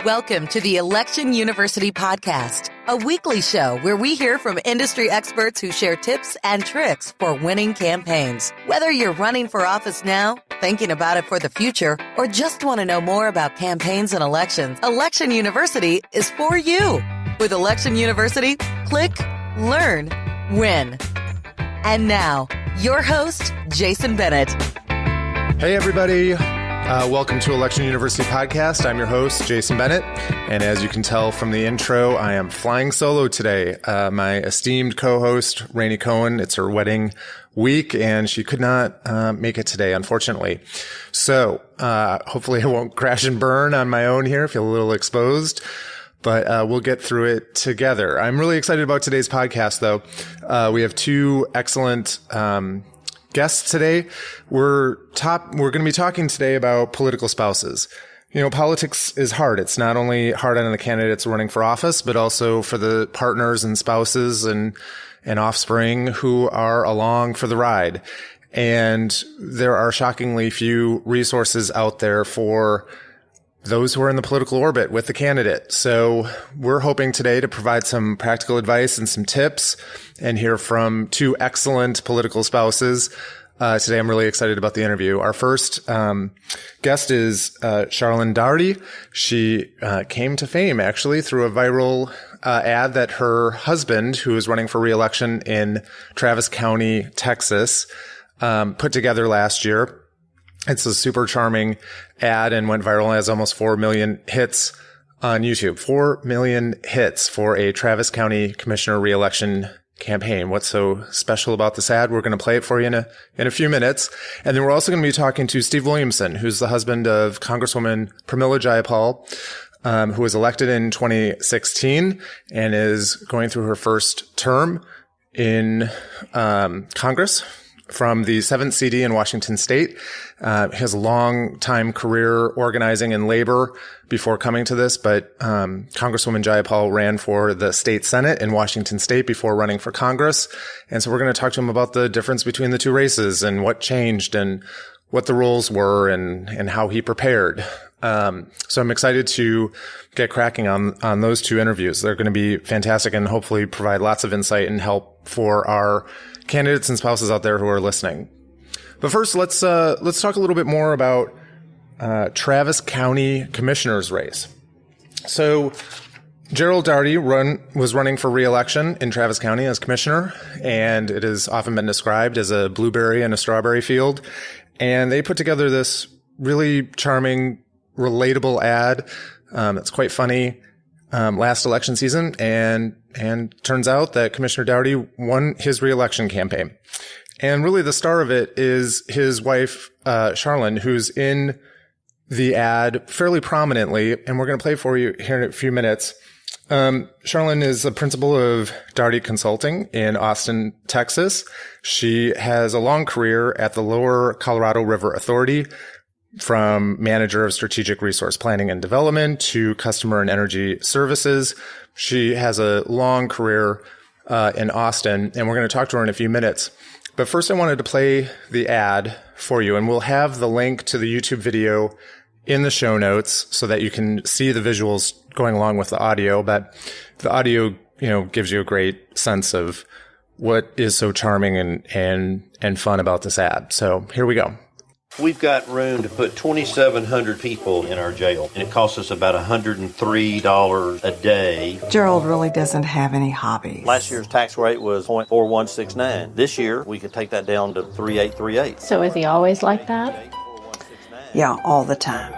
Welcome to the Election University podcast, a weekly show where we hear from industry experts who share tips and tricks for winning campaigns. Whether you're running for office now, thinking about it for the future, or just want to know more about campaigns and elections, Election University is for you. With Election University, click, learn, win. And now, your host, Jason Bennett. Hey, everybody. Welcome to Election University Podcast. I'm your host, Jason Bennett. And as you can tell from the intro, I am flying solo today. My esteemed co-host, Rainey Cohen, it's her wedding week, and she could not make it today, unfortunately. So hopefully I won't crash and burn on my own here, feel a little exposed. But we'll get through it together. I'm really excited about today's podcast, though. We have two excellent guests today. We're going to be talking today about political spouses. You know, politics is hard. It's not only hard on the candidates running for office, but also for the partners and spouses and offspring who are along for the ride. And there are shockingly few resources out there for those who are in the political orbit with the candidate. So we're hoping today to provide some practical advice and some tips and hear from two excellent political spouses. Today I'm really excited about the interview. Our first guest is Charlyn Daugherty. She came to fame actually through a viral ad that her husband, who is running for re-election in Travis County, Texas, put together last year. It's a super charming ad and went viral, has almost 4 million hits on YouTube. 4 million hits for a Travis County Commissioner re-election campaign. What's so special about this ad? We're going to play it for you in a few minutes. And then we're also going to be talking to Steve Williamson, who's the husband of Congresswoman Pramila Jayapal, who was elected in 2016 and is going through her first term in Congress from the 7th CD in Washington State. Has a long time career organizing in labor before coming to this, but Congresswoman Jayapal ran for the state Senate in Washington State before running for Congress. And so we're going to talk to him about the difference between the two races and what changed and what the roles were and how he prepared. So I'm excited to get cracking on those two interviews. They're going to be fantastic and hopefully provide lots of insight and help for our candidates and spouses out there who are listening. But first, let's talk a little bit more about Travis County Commissioner's race. So Gerald Daugherty was running for re-election in Travis County as commissioner, and it has often been described as a blueberry and a strawberry field. And they put together this really charming, relatable ad that's quite funny last election season, and turns out that Commissioner Daugherty won his re-election campaign. And really the star of it is his wife, Charlyn, who's in the ad fairly prominently, and we're going to play for you here in a few minutes. Charlyn is a principal of Daugherty Consulting in Austin, Texas. She has a long career at the Lower Colorado River Authority, from manager of strategic resource planning and development to customer and energy services. She has a long career in Austin, and we're going to talk to her in a few minutes. But first, I wanted to play the ad for you, and we'll have the link to the YouTube video in the show notes so that you can see the visuals going along with the audio. But the audio, gives you a great sense of what is so charming and fun about this ad. So here we go. We've got room to put 2,700 people in our jail, and it costs us about $103 a day. Gerald really doesn't have any hobbies. Last year's tax rate was 0.4169. This year, we could take that down to 3,838. So is he always like that? Yeah, all the time.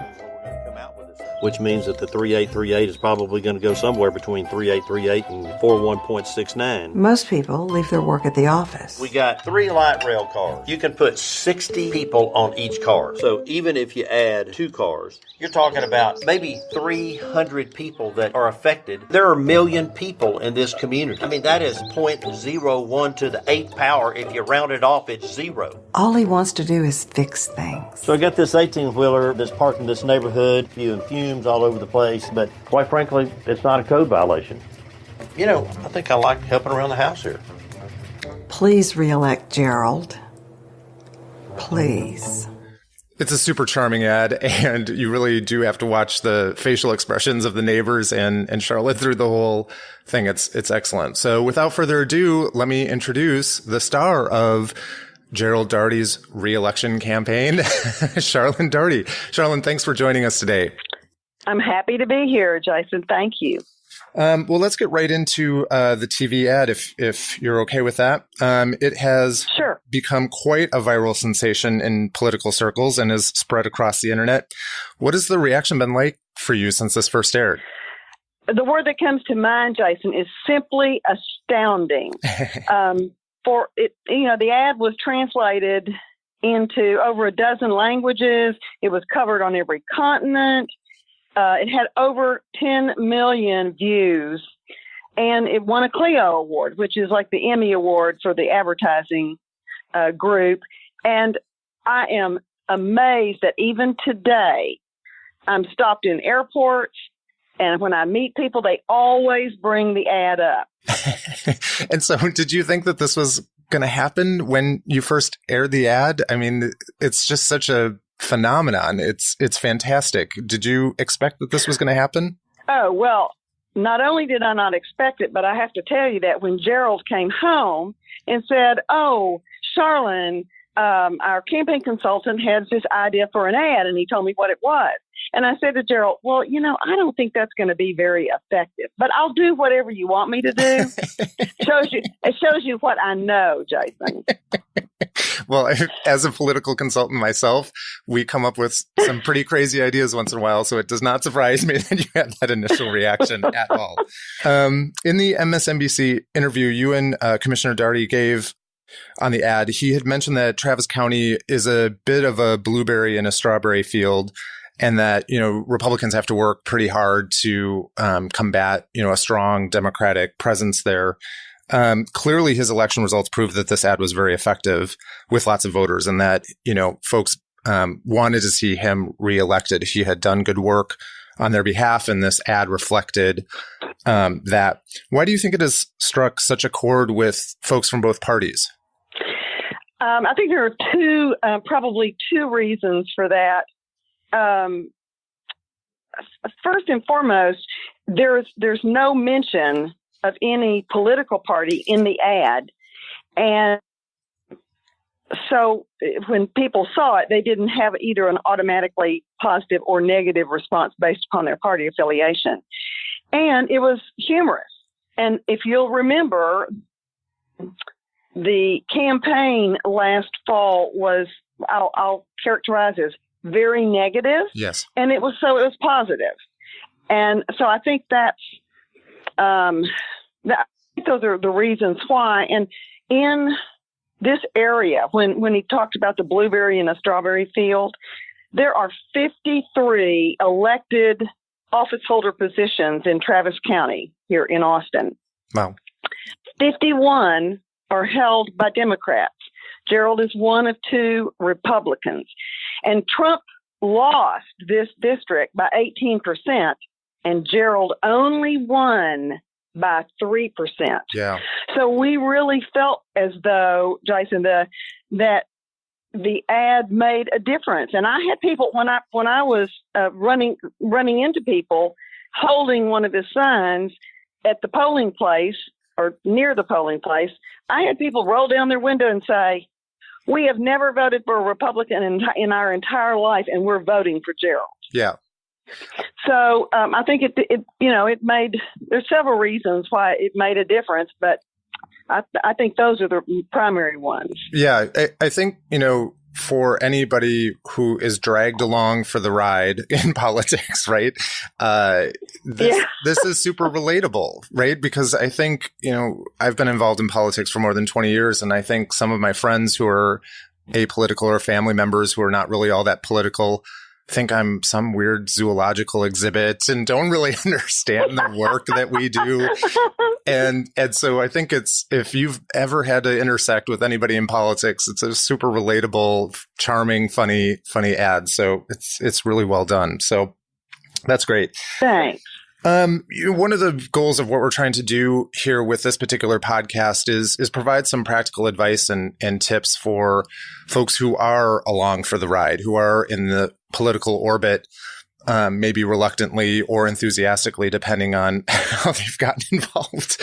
Which means that the 3838 is probably going to go somewhere between 3838 and 41.69. Most people leave their work at the office. We got 3 light rail cars. You can put 60 people on each car. So even if you add 2 cars, you're talking about maybe 300 people that are affected. There are 1 million people in this community. I mean, that is 0.01 to the 8th power. If you round it off, it's 0. All he wants to do is fix things. So I got this 18-wheeler that's parked in this neighborhood, spewing fumes all over the place, but quite frankly, it's not a code violation. I think I like helping around the house here. Please re-elect Gerald. Please. It's a super charming ad, and you really do have to watch the facial expressions of the neighbors and Charlotte through the whole thing. It's excellent. So without further ado, let me introduce the star of Gerald Daugherty's re-election campaign, Charlyn Daugherty. Charlyn, thanks for joining us today. I'm happy to be here, Jason. Thank you. Well, let's get right into the TV ad, if you're okay with that. It has become quite a viral sensation in political circles and has spread across the internet. What has the reaction been like for you since this first aired? The word that comes to mind, Jason, is simply astounding. The ad was translated into over a dozen languages. It was covered on every continent. It had over 10 million views, and it won a Cleo Award, which is like the Emmy Award for the advertising group. And I am amazed that even today, I'm stopped in airports, and when I meet people, they always bring the ad up. And so did you think that this was going to happen when you first aired the ad? I mean, it's just such a phenomenon. It's fantastic. Did you expect that this was going to happen? Oh, well, not only did I not expect it, but I have to tell you that when Gerald came home and said, "Oh, Charlyn, our campaign consultant has this idea for an ad," and he told me what it was. And I said to Gerald, "Well, I don't think that's going to be very effective, but I'll do whatever you want me to do." It shows you what I know, Jason. Well, as a political consultant myself, we come up with some pretty crazy ideas once in a while, so it does not surprise me that you had that initial reaction at all. In the MSNBC interview you and Commissioner Daugherty gave on the ad, he had mentioned that Travis County is a bit of a blueberry and a strawberry field, and that, Republicans have to work pretty hard to combat, a strong Democratic presence there. Clearly, his election results prove that this ad was very effective with lots of voters, and that, folks wanted to see him reelected. He had done good work on their behalf, and this ad reflected that. Why do you think it has struck such a chord with folks from both parties? I think there are probably two reasons for that. First and foremost, there's no mention of any political party in the ad. And so when people saw it, they didn't have either an automatically positive or negative response based upon their party affiliation. And it was humorous. And if you'll remember, the campaign last fall was, I'll characterize as very negative. Yes. And it was positive. And so I think those are the reasons why. And in this area, when he talked about the blueberry and the strawberry field, there are 53 elected office holder positions in Travis County here in Austin. Wow. 51 are held by Democrats. Gerald is one of two Republicans. And Trump lost this district by 18%, and Gerald only won by 3%. Yeah. So we really felt as though, Jason, that the ad made a difference. And I had people when I was running into people holding one of his signs at the polling place or near the polling place. I had people roll down their window and say, "We have never voted for a Republican in our entire life, and we're voting for Gerald." Yeah. So I think it made. There's several reasons why it made a difference, but I think those are the primary ones. Yeah, I think for anybody who is dragged along for the ride in politics, right? This is super relatable, right? Because I think I've been involved in politics for more than 20 years, and I think some of my friends who are apolitical or family members who are not really all that political think I'm some weird zoological exhibit and don't really understand the work that we do. And so I think if you've ever had to intersect with anybody in politics, it's a super relatable, charming, funny ad. So it's really well done. So that's great. Thanks. One of the goals of what we're trying to do here with this particular podcast is provide some practical advice and tips for folks who are along for the ride, who are in the political orbit, maybe reluctantly or enthusiastically, depending on how they've gotten involved.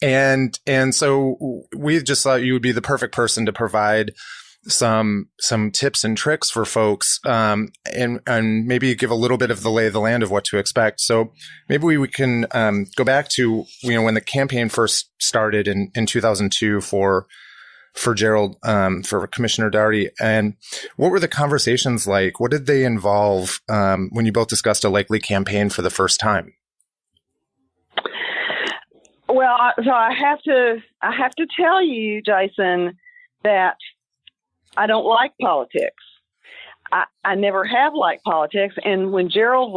And so we just thought you would be the perfect person to provide some tips and tricks for folks, and maybe give a little bit of the lay of the land of what to expect. So maybe we can go back to, when the campaign first started in 2002 for Gerald, for Commissioner Daugherty. And what were the conversations like? What did they involve when you both discussed a likely campaign for the first time? Well, so I have to tell you, Jason, that I don't like politics. I never have liked politics. And when Gerald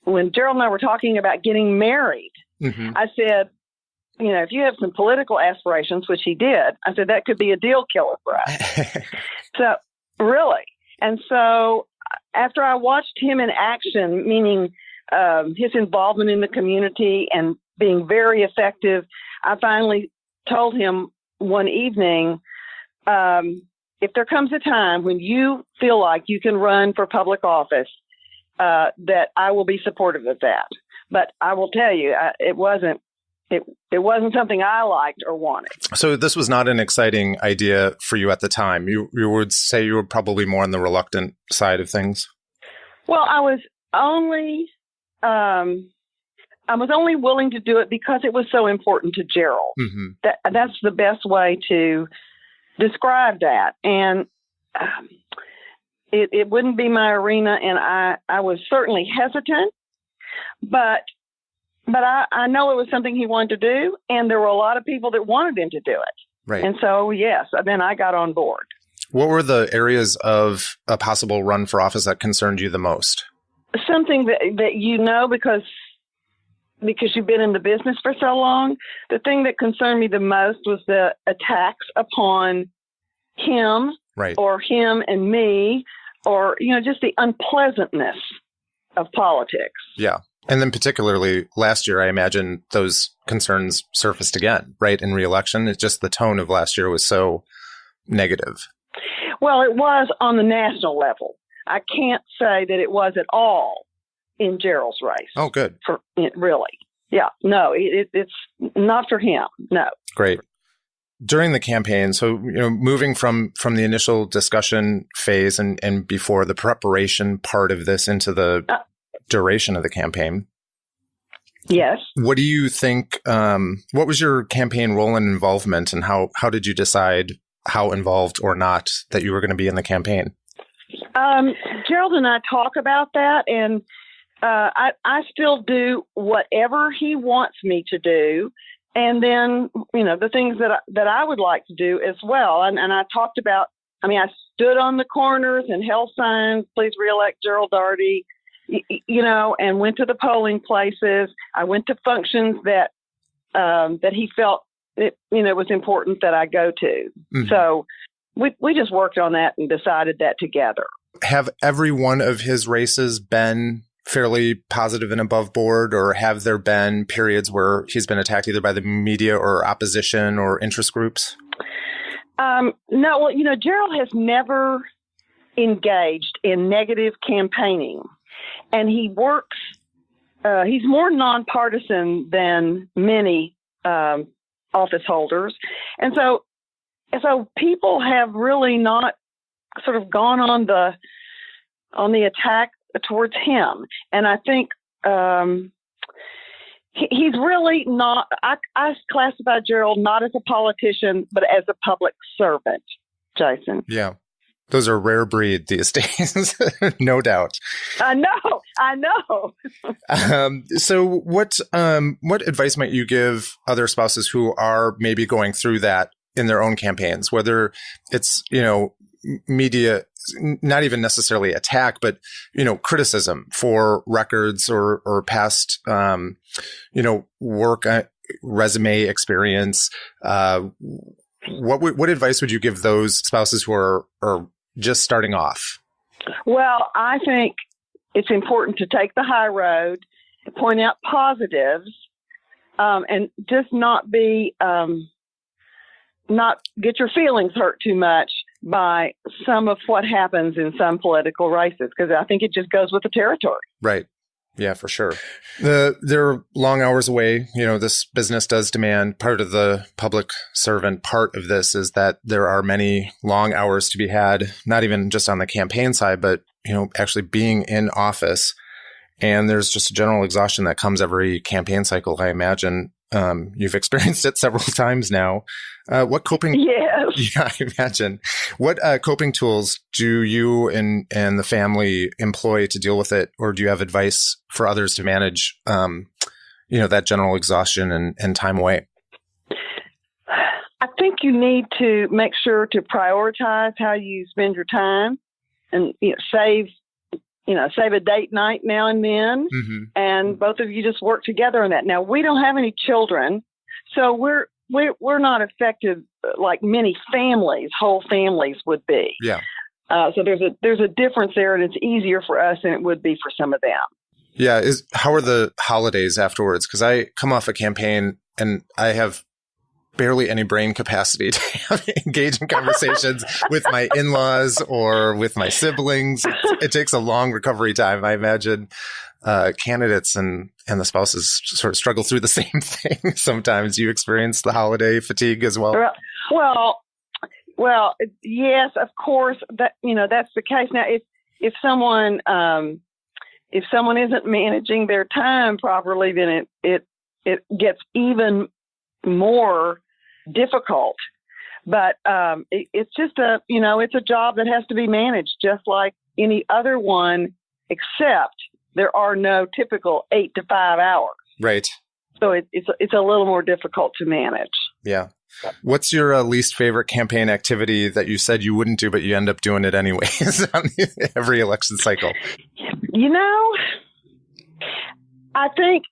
and I were talking about getting married, mm-hmm. I said, if you have some political aspirations, which he did, I said that could be a deal killer for us. So really. And so after I watched him in action, meaning his involvement in the community and being very effective, I finally told him one evening, if there comes a time when you feel like you can run for public office, that I will be supportive of that. But I will tell you, it wasn't something I liked or wanted. So this was not an exciting idea for you at the time. You would say you were probably more on the reluctant side of things. Well, I was only willing to do it because it was so important to Gerald. Mm-hmm. That's the best way to describe that. And it wouldn't be my arena, and I was certainly hesitant, but I know it was something he wanted to do, and there were a lot of people that wanted him to do it. Right. And so, yes, then I got on board. What were the areas of a possible run for office that concerned you the most? Something that because you've been in the business for so long, the thing that concerned me the most was the attacks upon him, right, or him and me, or, just the unpleasantness of politics. Yeah. And then particularly last year, I imagine those concerns surfaced again, right, in re-election. It's just the tone of last year was so negative. Well, it was on the national level. I can't say that it was at all in Gerald's race. Oh, good. Really. Yeah. No, it's not for him. No. Great. During the campaign, so, moving from the initial discussion phase and before the preparation part of this into the duration of the campaign. Yes. What do you think, what was your campaign role and involvement, and how did you decide how involved or not that you were going to be in the campaign? Gerald and I talk about that, and I still do whatever he wants me to do. And then, the things that I would like to do as well. And I talked about, I stood on the corners and held signs, please reelect Gerald Daugherty, and went to the polling places. I went to functions that he felt it was important that I go to. Mm-hmm. So we just worked on that and decided that together. Have every one of his races been fairly positive and above board, or have there been periods where he's been attacked either by the media or opposition or interest groups? No, well, Gerald has never engaged in negative campaigning, and he works, he's more nonpartisan than many office holders. And so people have really not sort of gone on the attack towards him. And I think he's really not, I classify Gerald not as a politician, but as a public servant, Jason. Yeah. Those are rare breed these days, no doubt. I know. So what advice might you give other spouses who are maybe going through that in their own campaigns, whether it's, media, not even necessarily attack, but, criticism for records or past, work, resume experience? What advice would you give those spouses who are just starting off? Well, I think it's important to take the high road point out positives, and just not be, not get your feelings hurt too much by some of what happens in some political races, because I think it just goes with the territory. Right. Yeah, for sure. They're long hours away. This business does demand, part of the public servant part of this is that there are many long hours to be had, not even just on the campaign side, but, actually being in office. And there's just a general exhaustion that comes every campaign cycle, I imagine. You've experienced it several times now. What coping? Yes. Yeah, I imagine. What coping tools do you and the family employ to deal with it, or do you have advice for others to manage, that general exhaustion and time away? I think you need to make sure to prioritize how you spend your time, and save a date night now and then, and both of you just work together on that. Now, we don't have any children, so we're not affected like many families, whole families would be. Yeah. So there's a difference there, and it's easier for us than it would be for some of them. Yeah. How are the holidays afterwards? Because I come off a campaign and I have barely any brain capacity to engage in conversations with my in-laws or with my siblings. It takes a long recovery time. I imagine candidates and the spouses sort of struggle through the same thing. Sometimes you experience the holiday fatigue as well. Well, yes, of course, that that's the case. Now, if someone isn't managing their time properly, then it gets even more difficult. But it's just it's a job that has to be managed just like any other one, except there are no typical 8 to 5 hours. Right. So it's a little more difficult to manage. Yeah. What's your least favorite campaign activity that you said you wouldn't do, but you end up doing it anyways on every election cycle? I think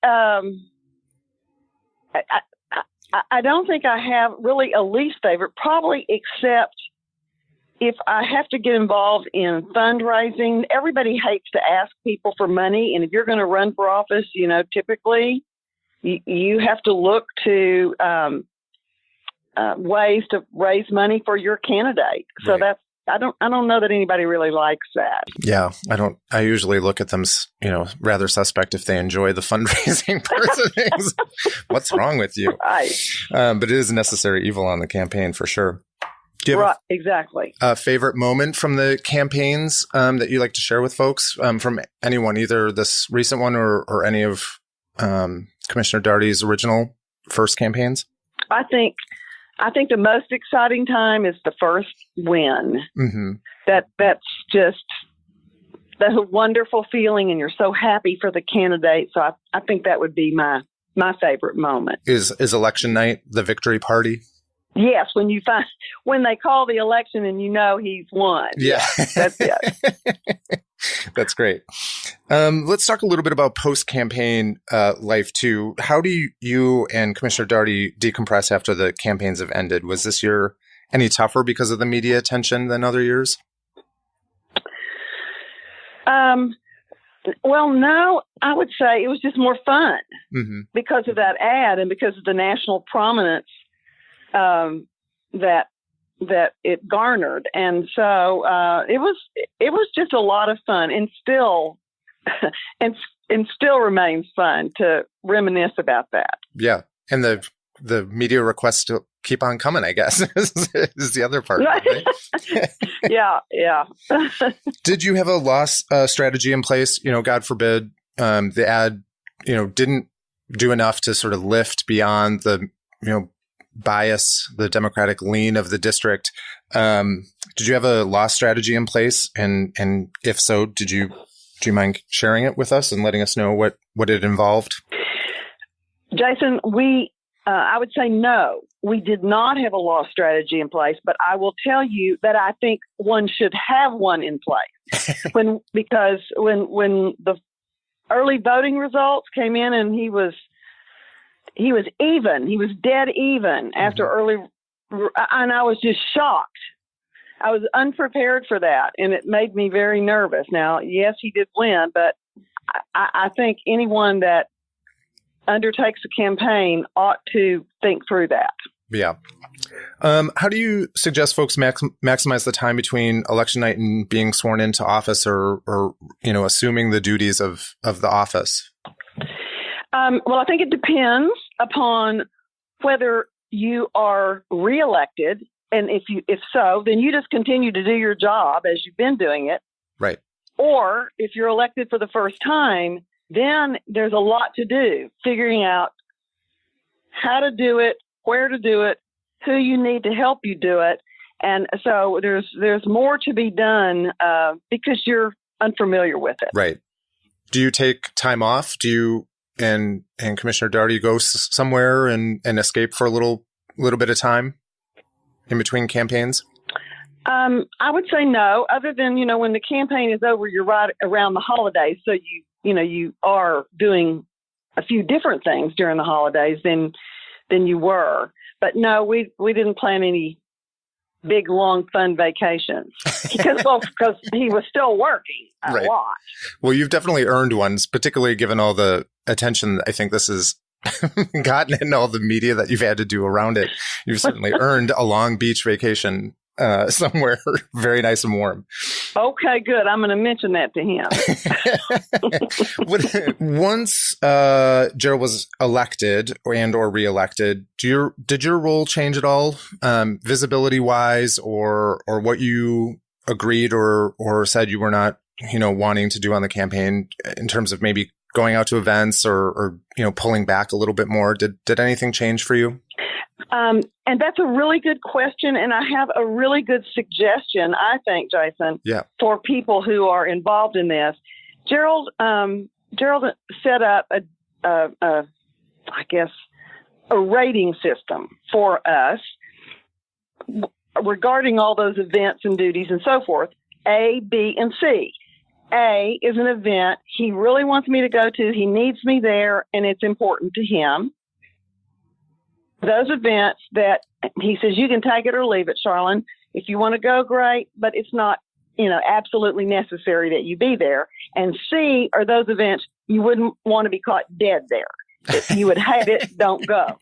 I don't think I have really a least favorite, probably, except if I have to get involved in fundraising. Everybody hates to ask people for money. And if you're going to run for office, typically you have to look to ways to raise money for your candidate. So right. I don't know that anybody really likes that. Yeah, I usually look at them, rather suspect if they enjoy the fundraising parts of things. What's wrong with you? Right. But it is a necessary evil on the campaign for sure. Do you have exactly. a favorite moment from the campaigns that you like to share with folks from anyone, either this recent one or any of Commissioner Daugherty's original first campaigns? I think the most exciting time is the first win. Mm-hmm. That's a wonderful feeling, and you're so happy for the candidate. So I think that would be my favorite moment. Is election night the victory party? Yes, when they call the election and he's won. Yeah. That's it. That's great. Let's talk a little bit about post-campaign life too. How do you and Commissioner Daugherty decompress after the campaigns have ended? Was this year any tougher because of the media attention than other years? Well, no, I would say it was just more fun because of that ad and because of the national prominence that it garnered. And so it was just a lot of fun, and still remains fun to reminisce about that. Yeah. And the media requests to keep on coming, I guess, is the other part. Right? Yeah. Did you have a loss strategy in place? God forbid the ad, didn't do enough to sort of lift beyond the, bias, the Democratic lean of the district. Did you have a loss strategy in place? And if so, do you mind sharing it with us and letting us know what it involved? Jason, I would say no, we did not have a loss strategy in place, but I will tell you that I think one should have one in place because when the early voting results came in and he was even. He was dead even after early, and I was just shocked. I was unprepared for that, and it made me very nervous. Now, yes, he did win, but I think anyone that undertakes a campaign ought to think through that. Yeah. How do you suggest folks maximize the time between election night and being sworn into office, or assuming the duties of the office? Well, I think it depends upon whether you are reelected, and if so, then you just continue to do your job as you've been doing it. Right. Or if you're elected for the first time, then there's a lot to do, figuring out how to do it, where to do it, who you need to help you do it. And so there's more to be done because you're unfamiliar with it. Right. Do you take time off? Do you and Commissioner Daugherty go somewhere and escape for a little bit of time in between campaigns? I would say no, other than, when the campaign is over, you're right around the holidays. So you are doing a few different things during the holidays than you were. But no, we didn't plan any big, long, fun vacations because he was still working a lot. Well, you've definitely earned ones, particularly given all the attention I think this has gotten and all the media that you've had to do around it. You've certainly earned a long beach vacation somewhere very nice and warm. Okay, good. I'm going to mention that to him. Once Gerald was elected or reelected, did your role change at all, visibility wise, or what you agreed or said you were not, wanting to do on the campaign in terms of maybe going out to events or pulling back a little bit more? Did anything change for you? And that's a really good question. And I have a really good suggestion, I think, Jason, for people who are involved in this. Gerald set up a rating system for us regarding all those events and duties and so forth, A, B, and C. A is an event he really wants me to go to. He needs me there, and it's important to him. Those events that he says, you can take it or leave it, Charlyn. If you want to go, great, but it's not, absolutely necessary that you be there. And C are those events you wouldn't want to be caught dead there. If you would hate it, don't go.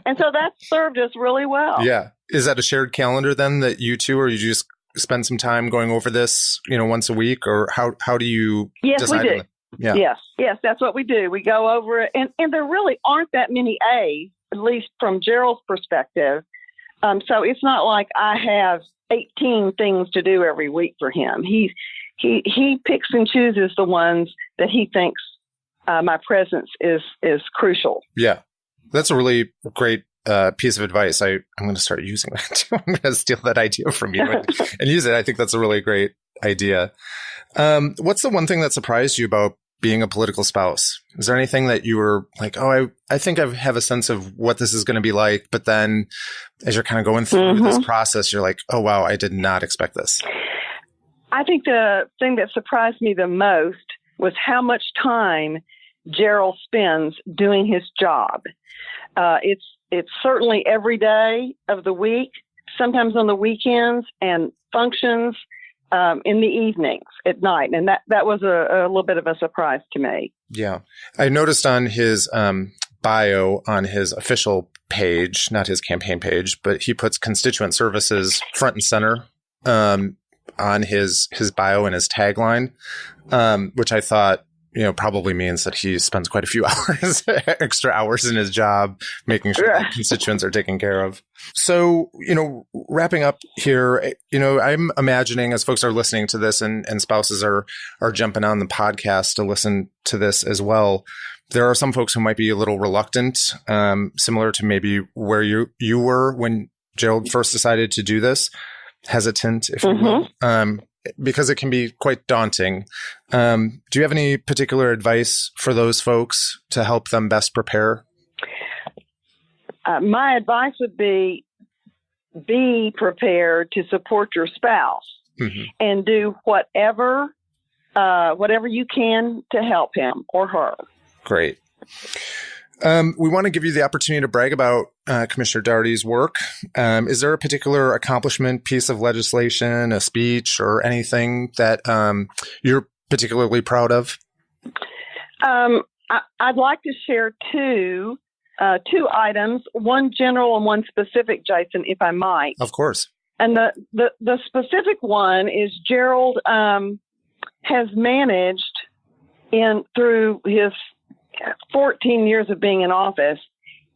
And so that served us really well. Yeah. Is that a shared calendar then that you two, or you just spend some time going over this, once a week, or how do you decide? Yes, we do. Yeah. Yes, that's what we do. We go over it, and there really aren't that many A's, at least from Gerald's perspective. So it's not like I have 18 things to do every week for him. He picks and chooses the ones that he thinks my presence is crucial. Yeah, that's a really great piece of advice. I'm going to start using that too. I'm going to steal that idea from you and use it. I think that's a really great idea. What's the one thing that surprised you about being a political spouse? Is there anything that you were like, oh, I think I have a sense of what this is going to be like, but then as you're kind of going through this process, you're like, oh, wow, I did not expect this? I think the thing that surprised me the most was how much time Gerald spends doing his job. It's certainly every day of the week, sometimes on the weekends, and functions in the evenings at night. And that was a little bit of a surprise to me. Yeah. I noticed on his bio on his official page, not his campaign page, but he puts constituent services front and center on his bio and his tagline, which I thought, probably means that he spends quite a few extra hours in his job, making sure that constituents are taken care of. So, wrapping up here, I'm imagining as folks are listening to this and spouses are jumping on the podcast to listen to this as well, there are some folks who might be a little reluctant, similar to maybe where you were when Gerald first decided to do this, hesitant, if you will. Because it can be quite daunting. Do you have any particular advice for those folks to help them best prepare? My advice would be prepared to support your spouse and do whatever you can to help him or her. Great. We want to give you the opportunity to brag about Commissioner Daugherty's work. Is there a particular accomplishment, piece of legislation, a speech, or anything that you're particularly proud of? I'd like to share two items, one general and one specific, Jason, if I might. Of course. And the specific one is Gerald has managed through his 14 years of being in office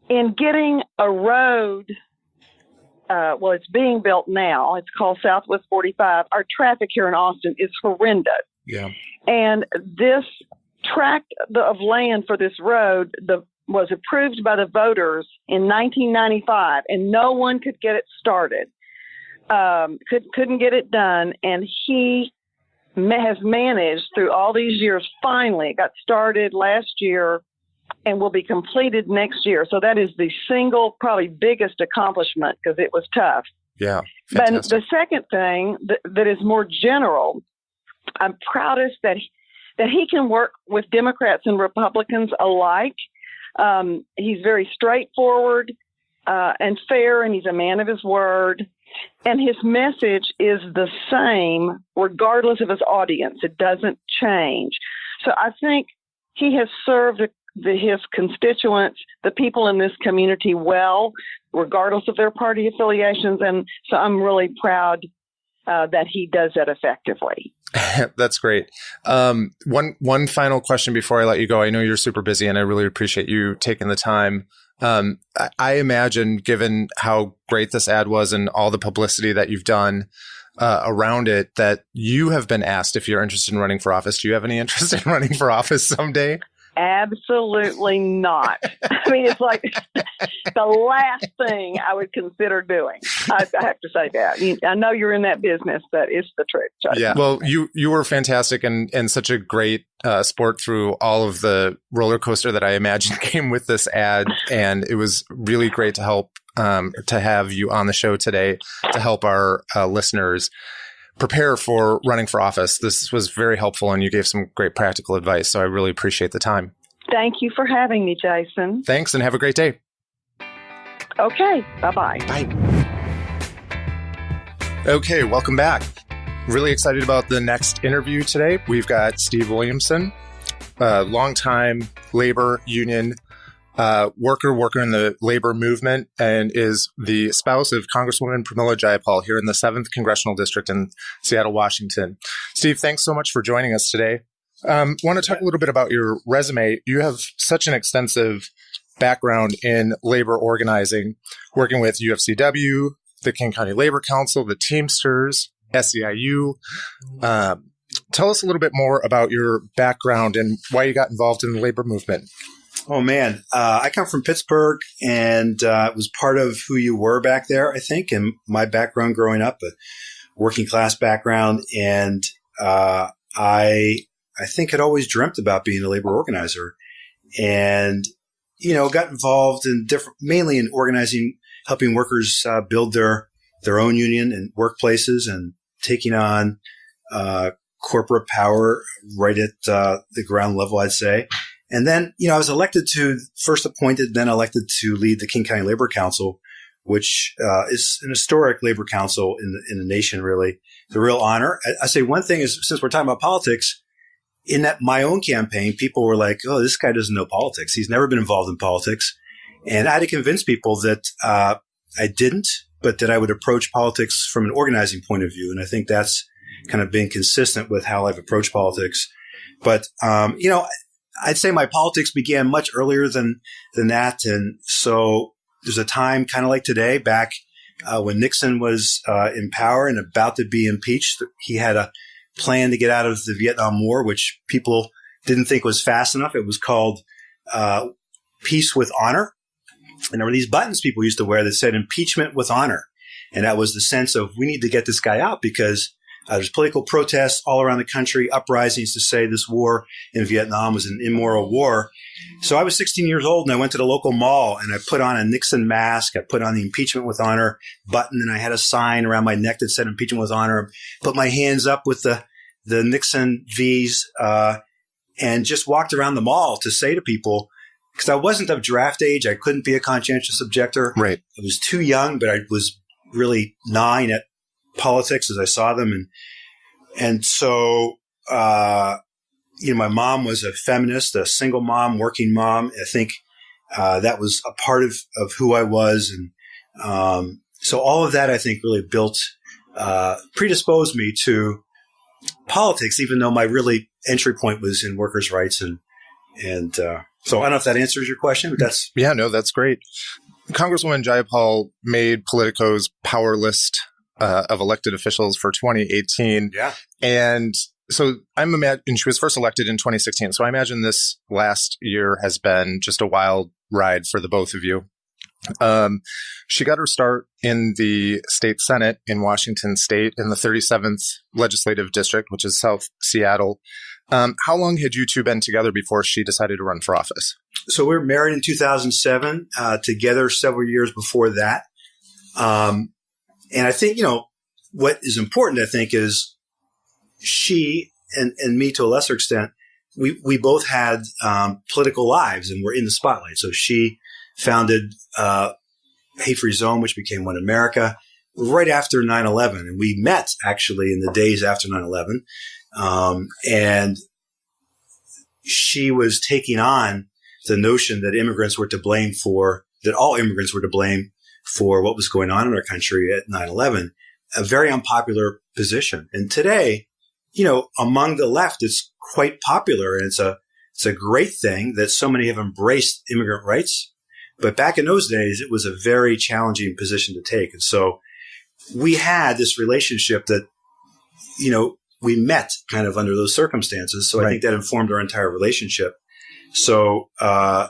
in getting a road. Well, it's being built now. It's called Southwest 45. Our traffic here in Austin is horrendous. Yeah. And this tract of land for this road was approved by the voters in 1995, and no one could get it started. Couldn't get it done, and he has managed through all these years. Finally, it got started last year and will be completed next year. So that is the single, probably biggest accomplishment because it was tough. Yeah. But the second thing that is more general, I'm proudest that he can work with Democrats and Republicans alike. He's very straightforward and fair, and he's a man of his word. And his message is the same regardless of his audience. It doesn't change. So I think he has served his constituents, the people in this community, well, regardless of their party affiliations. And so I'm really proud that he does that effectively. That's great. One final question before I let you go. I know you're super busy, and I really appreciate you taking the time. I imagine, given how great this ad was and all the publicity that you've done around it, that you have been asked if you're interested in running for office. Do you have any interest in running for office someday? Absolutely not. I mean, it's like the last thing I would consider doing. I have to say that. I know you're in that business, but it's the truth. Yeah. Well, you were fantastic and such a great sport through all of the roller coaster that I imagine came with this ad. And it was really great to help to have you on the show today to help our listeners prepare for running for office. This was very helpful, and you gave some great practical advice. So I really appreciate the time. Thank you for having me, Jason. Thanks, and have a great day. Okay. Bye-bye. Bye. Okay, welcome back. Really excited about the next interview today. We've got Steve Williamson, a longtime labor union worker in the labor movement, and is the spouse of Congresswoman Pramila Jayapal here in the 7th Congressional District in Seattle, Washington. Steve, thanks so much for joining us today. Want to talk a little bit about your resume. You have such an extensive background in labor organizing, working with UFCW, the King County Labor Council, the Teamsters, SEIU. Tell us a little bit more about your background and why you got involved in the labor movement. Oh, man. I come from Pittsburgh, and it was part of who you were back there, I think, and my background growing up, a working class background. And I think I'd always dreamt about being a labor organizer, and, got involved in mainly in organizing, helping workers build their own union in workplaces and taking on corporate power right at the ground level, I'd say. And then, I was first appointed, then elected to lead the King County Labor Council, which is an historic labor council in the nation, really. It's a real honor. I say one thing is, since we're talking about politics, in my own campaign, people were like, oh, this guy doesn't know politics. He's never been involved in politics. And I had to convince people that I didn't, but that I would approach politics from an organizing point of view. And I think that's kind of been consistent with how I've approached politics. But, I'd say my politics began much earlier than that. And so there's a time kind of like today, back when Nixon was in power and about to be impeached. He had a plan to get out of the Vietnam War, which people didn't think was fast enough. It was called Peace with Honor. And there were these buttons people used to wear that said impeachment with honor. And that was the sense of, we need to get this guy out because there's political protests all around the country, uprisings to say this war in Vietnam was an immoral war. So I was 16 years old, and I went to the local mall, and I put on a Nixon mask. I put on the impeachment with honor button, and I had a sign around my neck that said impeachment with honor. Put my hands up with the Nixon V's, and just walked around the mall to say to people, because I wasn't of draft age, I couldn't be a conscientious objector. Right. I was too young, but I was really gnawing at politics as I saw them. And so, my mom was a feminist, a single mom, working mom. I think that was a part of who I was. And so all of that, I think, really predisposed me to politics, even though my really entry point was in workers' rights. And so I don't know if that answers your question, but that's... Yeah, no, that's great. Congresswoman Jayapal made Politico's power list of elected officials for 2018. Yeah. And so and she was first elected in 2016. So I imagine this last year has been just a wild ride for the both of you. She got her start in the state Senate in Washington State in the 37th Legislative District, which is South Seattle. How long had you two been together before she decided to run for office? So we were married in 2007, together several years before that. And I think, what is important, I think, is she and me to a lesser extent, we both had political lives and were in the spotlight. So she founded Hate Free Zone, which became One America, right after 9/11. And we met, actually, in the days after 9/11. And she was taking on the notion that all immigrants were to blame for what was going on in our country at 9/11, a very unpopular position. And today, among the left, it's quite popular, and it's a great thing that so many have embraced immigrant rights. But back in those days, it was a very challenging position to take. And so we had this relationship that, we met kind of under those circumstances. So I think that informed our entire relationship. So, I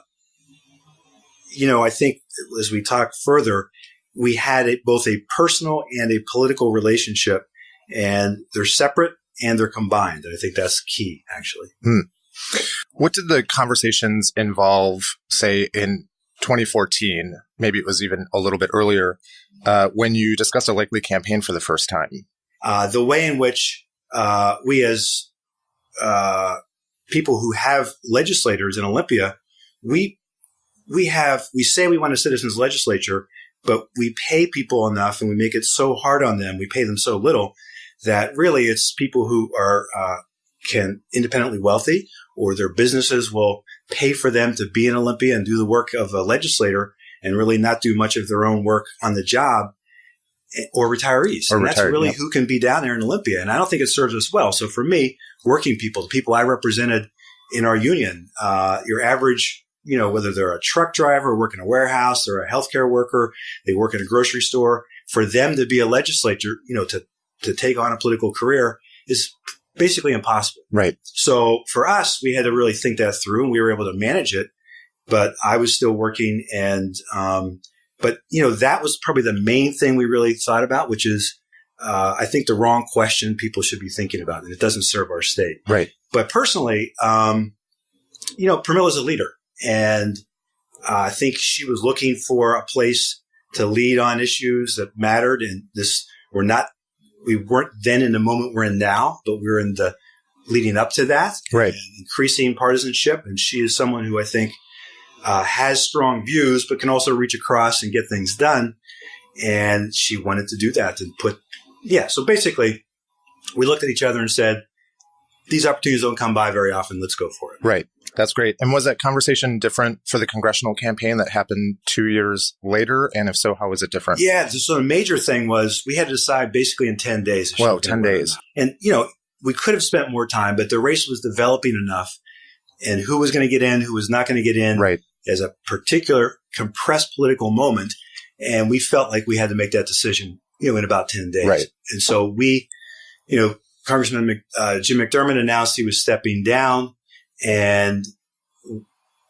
think as we talk further, we had both a personal and a political relationship, and they're separate and they're combined. And I think that's key, actually. What did the conversations involve, say, in 2014? Maybe it was even a little bit earlier, when you discussed a likely campaign for the first time? The way in which we as people who have legislators in Olympia, we say we want a citizens legislature, but we pay people enough and we make it so hard on them. We pay them so little that really it's people who are can independently wealthy, or their businesses will pay for them to be in Olympia and do the work of a legislator and really not do much of their own work on the job, or retirees. And that's really who can be down there in Olympia. And I don't think it serves us well. So for me, working people, the people I represented in our union, your average, whether they're a truck driver, work in a warehouse, or a healthcare worker, they work in a grocery store, for them to be a legislator, to take on a political career is basically impossible. Right. So for us, we had to really think that through, and we were able to manage it. But I was still working, and but that was probably the main thing we really thought about, which is I think the wrong question people should be thinking about, and it doesn't serve our state. Right. But personally, Pramila's a leader, and I think she was looking for a place to lead on issues that mattered, and we weren't then in the moment we're in now, but we were in the leading up to that, right? And increasing partisanship. And she is someone who I think has strong views, but can also reach across and get things done. And she wanted to do that and so basically we looked at each other and said, these opportunities don't come by very often. Let's go for it. Right. That's great. And was that conversation different for the congressional campaign that happened 2 years later? And if so, how was it different? Yeah. So the major thing was we had to decide basically in 10 days. Well, 10 days. And, we could have spent more time, but the race was developing enough, and who was going to get in, who was not going to get in, right, as a particular compressed political moment. And we felt like we had to make that decision, in about 10 days. Right. And so we, Congressman Jim McDermott announced he was stepping down, and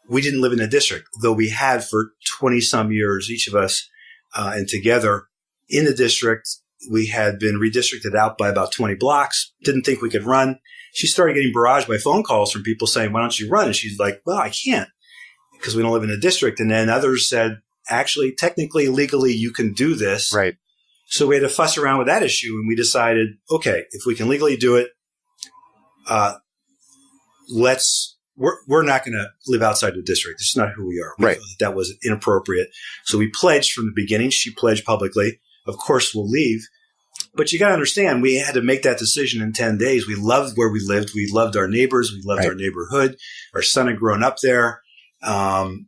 we didn't live in the district, though we had for 20 some years, each of us, and together in the district. We had been redistricted out by about 20 blocks, didn't think we could run. She started getting barraged by phone calls from people saying, why don't you run? And she's like, well, I can't because we don't live in the district. And then others said, actually, technically, legally, you can do this. Right. So we had to fuss around with that issue, and we decided, okay, if we can legally do it, we're not going to live outside the district. It's not who we are. We right. felt that was inappropriate. So we pledged from the beginning. She pledged publicly, of course, we'll leave. But you got to understand, we had to make that decision in 10 days. We loved where we lived. We loved our neighbors. We loved our neighborhood. Our son had grown up there. And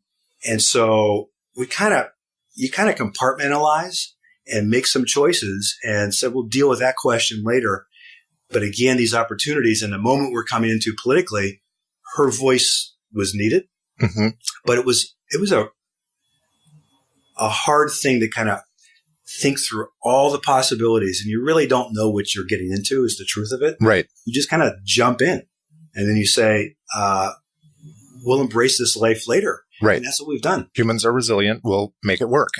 so you kind of compartmentalize and make some choices and said, we'll deal with that question later. But again, these opportunities and the moment we're coming into politically, her voice was needed, but it was a hard thing to kind of think through all the possibilities, and you really don't know what you're getting into is the truth of it. Right. You just kind of jump in and then you say, we'll embrace this life later. Right. And that's what we've done. Humans are resilient. We'll make it work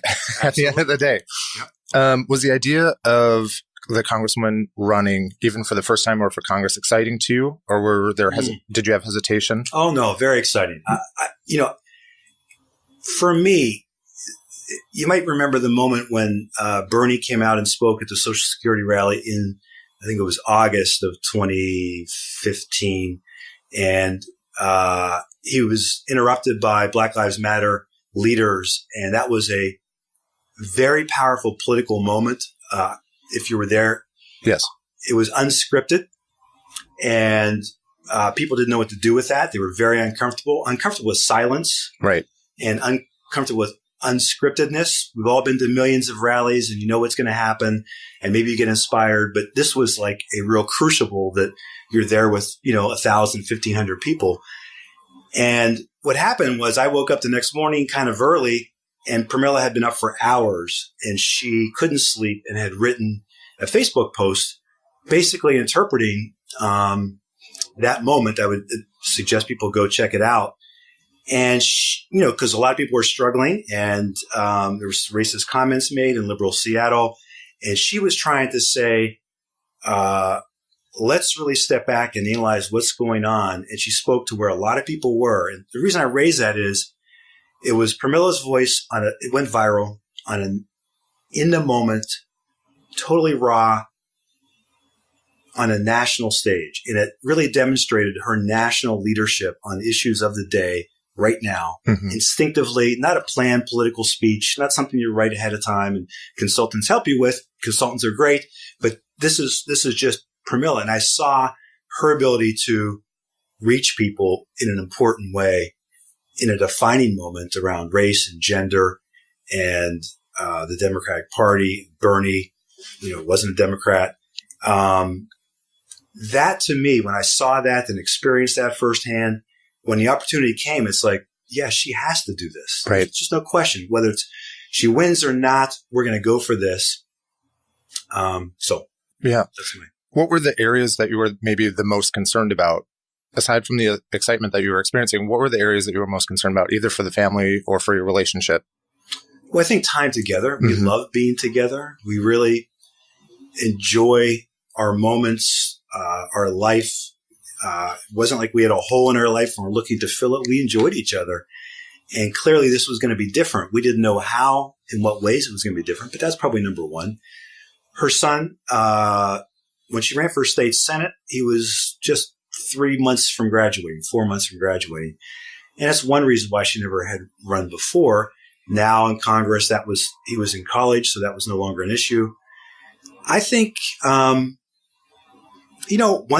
at the end of the day. Yep. Was the idea of the Congresswoman running, even for the first time or for Congress, exciting to you? Or were there did you have hesitation? Oh, no, very exciting. For me, you might remember the moment when Bernie came out and spoke at the Social Security rally in, I think it was August of 2015. And he was interrupted by Black Lives Matter leaders. And that was a very powerful political moment. If you were there. Yes. It was unscripted. And people didn't know what to do with that. They were very uncomfortable with silence. Right. And uncomfortable with unscriptedness. We've all been to millions of rallies and you know what's going to happen and maybe you get inspired, but this was like a real crucible that you're there with, 1,000, 1,500 people. And what happened was I woke up the next morning kind of early and Pramila had been up for hours and she couldn't sleep and had written a Facebook post basically interpreting that moment. I would suggest people go check it out. And, because a lot of people were struggling and there was racist comments made in liberal Seattle. And she was trying to say, let's really step back and analyze what's going on. And she spoke to where a lot of people were. And the reason I raise that is it was Pramila's voice it went viral in the moment, totally raw on a national stage. And it really demonstrated her national leadership on issues of the day. Right now, instinctively, not a planned political speech, not something you write ahead of time and consultants help you with. Consultants are great, but this is just Pramila. And I saw her ability to reach people in an important way in a defining moment around race and gender and the Democratic Party. Bernie, wasn't a Democrat. That to me, when I saw that and experienced that firsthand, when the opportunity came, it's like, yeah, she has to do this. Right. There's just no question. Whether it's she wins or not, we're going to go for this. That's What were the areas that you were maybe the most concerned about? Aside from the excitement that you were experiencing, what were the areas that you were most concerned about, either for the family or for your relationship? Well, I think time together. We love being together. We really enjoy our moments, our life. It wasn't like we had a hole in our life and we're looking to fill it. We enjoyed each other. And clearly this was going to be different. We didn't know how, in what ways it was going to be different, but that's probably number one. Her son, when she ran for state senate, he was just 4 months from graduating. And that's one reason why she never had run before. Now in Congress, he was in college, so that was no longer an issue. I think, one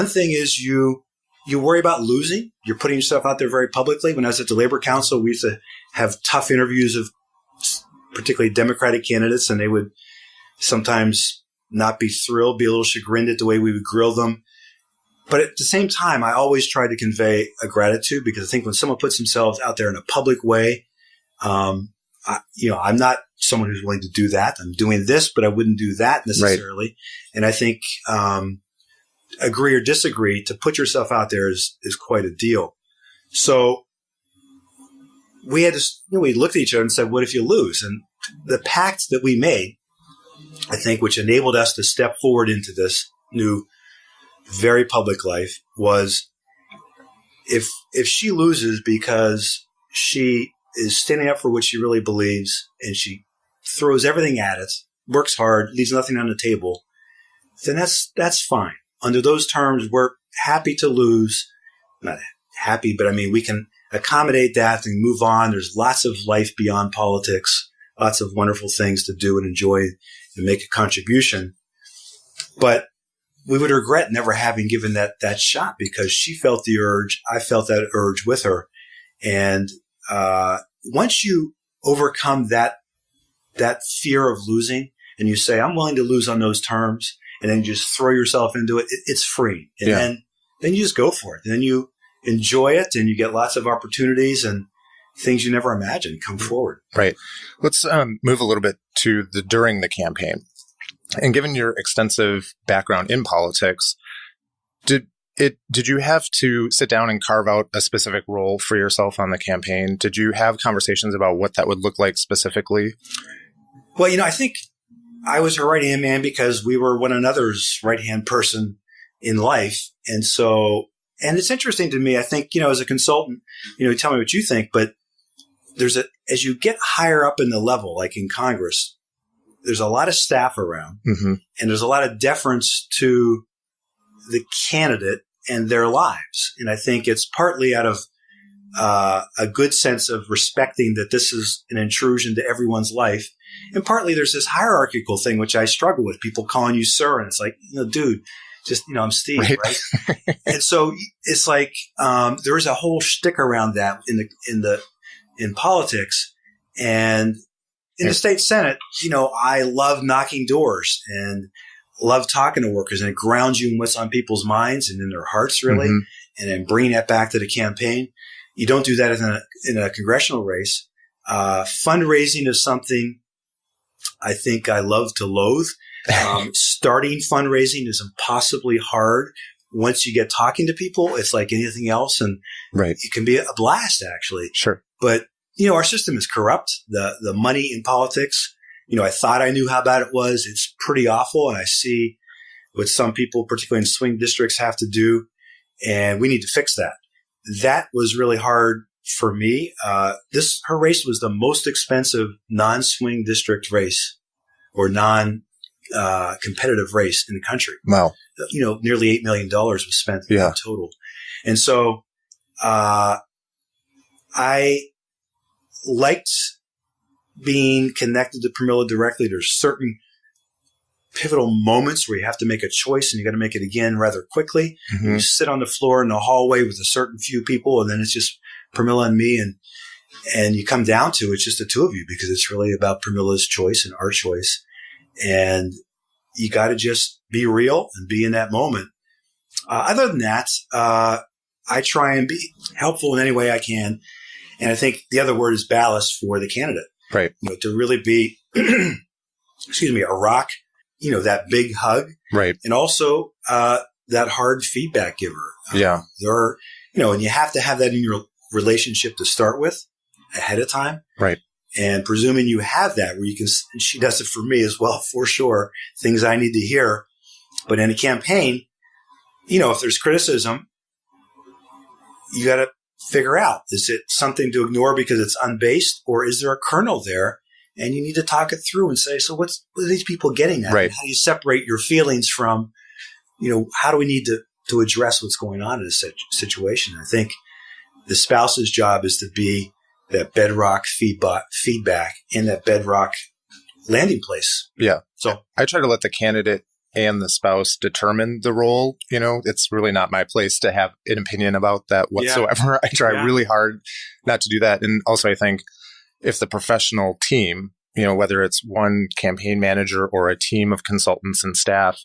thing is you worry about losing. You're putting yourself out there very publicly. When I was at the Labor Council, we used to have tough interviews of particularly Democratic candidates, and they would sometimes not be thrilled, be a little chagrined at the way we would grill them. But at the same time, I always try to convey a gratitude because I think when someone puts themselves out there in a public way, I'm not someone who's willing to do that. I'm doing this, but I wouldn't do that necessarily. Right. And I think agree or disagree, to put yourself out there is quite a deal. So we had to, we looked at each other and said, what if you lose? And the pact that we made, I think, which enabled us to step forward into this new, very public life, was if she loses because she is standing up for what she really believes and she throws everything at it, works hard, leaves nothing on the table, then that's fine. Under those terms, we're happy to lose. Not happy, but I mean, we can accommodate that and move on. There's lots of life beyond politics, lots of wonderful things to do and enjoy and make a contribution. But we would regret never having given that shot, because she felt the urge. I felt that urge with her. And once you overcome that fear of losing, and you say, I'm willing to lose on those terms, and then you just throw yourself into it, it's free. And then you just go for it. And then you enjoy it, and you get lots of opportunities and things you never imagined come forward. Right. Let's move a little bit to during the campaign. And given your extensive background in politics, did you have to sit down and carve out a specific role for yourself on the campaign? Did you have conversations about what that would look like specifically? Well, I think I was her right-hand man because we were one another's right-hand person in life. And and it's interesting to me, I think, as a consultant, tell me what you think, but as you get higher up in the level, like in Congress, there's a lot of staff around, and there's a lot of deference to the candidate and their lives. And I think it's partly out of a good sense of respecting that this is an intrusion to everyone's life. And partly there's this hierarchical thing, which I struggle with, people calling you sir. And it's like, dude, just, I'm Steve, right? And so it's like, there is a whole shtick around that in politics. And in the state Senate, I love knocking doors and love talking to workers, and it grounds you in what's on people's minds and in their hearts, really, and then bringing that back to the campaign. You don't do that in a congressional race. Fundraising is something I think I love to loathe. Starting fundraising is impossibly hard. Once you get talking to people, it's like anything else, and it can be a blast, actually. Sure. But our system is corrupt. The money in politics, I thought I knew how bad it was. It's pretty awful. And I see what some people, particularly in swing districts, have to do. And we need to fix that. That was really hard for me. Her race was the most expensive non-swing district race or non-competitive race in the country. Wow. Nearly $8 million was spent in total. And so, I liked being connected to Pramila directly. There's certain pivotal moments where you have to make a choice, and you got to make it again rather quickly. You sit on the floor in the hallway with a certain few people, and then it's just Pramila and me, and you come down to it's just the two of you, because it's really about Pramila's choice and our choice. And you got to just be real and be in that moment. Other than that, I try and be helpful in any way I can. And I think the other word is ballast for the candidate. Right. To really be, a rock, that big hug. Right. And also that hard feedback giver. There are, and you have to have that in your relationship to start with ahead of time. Right. And presuming you have that, where you can, and she does it for me as well, for sure, things I need to hear. But in a campaign, if there's criticism, you got to figure out, is it something to ignore because it's unbased, or is there a kernel there? And you need to talk it through and say, so what are these people getting at? Right. How do you separate your feelings from, how do we need to address what's going on in this situation? I think the spouse's job is to be that bedrock feedback and that bedrock landing place. Yeah. So I try to let the candidate and the spouse determine the role. It's really not my place to have an opinion about that whatsoever. I try really hard not to do that. And also, I think if the professional team, whether it's one campaign manager or a team of consultants and staff,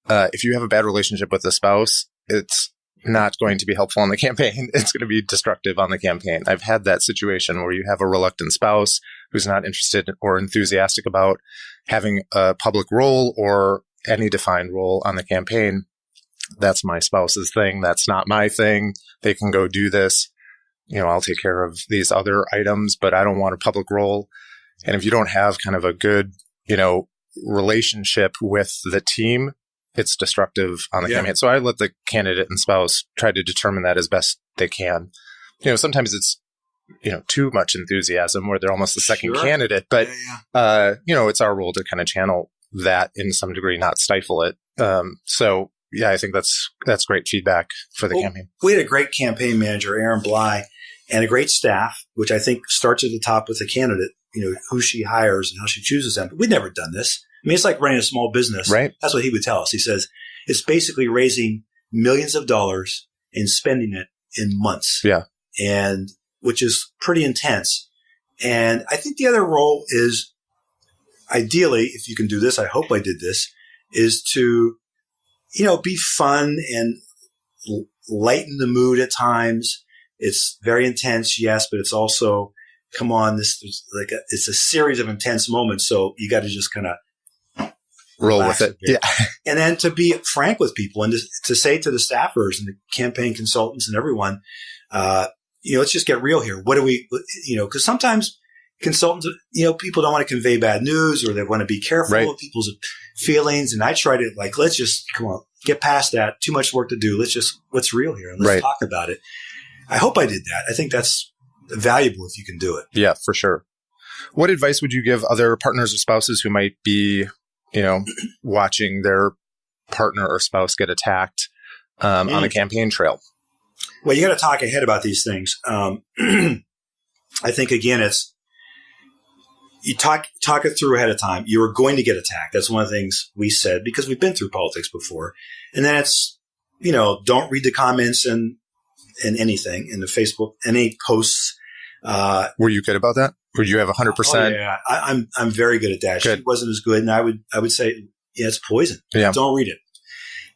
if you have a bad relationship with the spouse, it's not going to be helpful on the campaign. It's going to be destructive on the campaign. I've had that situation where you have a reluctant spouse who's not interested or enthusiastic about having a public role or any defined role on the campaign. That's my spouse's thing. That's not my thing. They can go do this. I'll take care of these other items, but I don't want a public role. And if you don't have kind of a good, relationship with the team, it's destructive on the campaign. So I let the candidate and spouse try to determine that as best they can. Sometimes it's, too much enthusiasm where they're almost the second candidate, but, it's our role to kind of channel that in some degree, not stifle it. I think that's great feedback for the campaign. We had a great campaign manager, Aaron Bly, and a great staff, which I think starts at the top with the candidate, who she hires and how she chooses them. But we'd never done this. mean, it's like running a small business. Right. That's what he would tell us. He says it's basically raising millions of dollars and spending it in months. Yeah. And which is pretty intense. And I think the other role is ideally, if you can do this, I hope I did this, is to, be fun and lighten the mood at times. It's very intense, yes, but it's also, come on, it's a series of intense moments. So you got to just kind of roll with it. Yeah. And then to be frank with people and to say to the staffers and the campaign consultants and everyone, let's just get real here. What do we, because sometimes consultants, people don't want to convey bad news or they want to be careful of people's feelings. And I try to let's just, come on, get past that. Too much work to do. What's real here? And let's talk about it. I hope I did that. I think that's valuable if you can do it. Yeah, for sure. What advice would you give other partners or spouses who might be, watching their partner or spouse get attacked on a campaign trail? Well, you got to talk ahead about these things. I think, again, it's you talk it through ahead of time. You are going to get attacked. That's one of the things we said because we've been through politics before. And then it's, don't read the comments and anything in the Facebook, any posts. Were you good about that? Would you have 100%? Oh, yeah, I'm very good at that. Good. She wasn't as good, and I would say, yeah, it's poison. Yeah. Don't read it.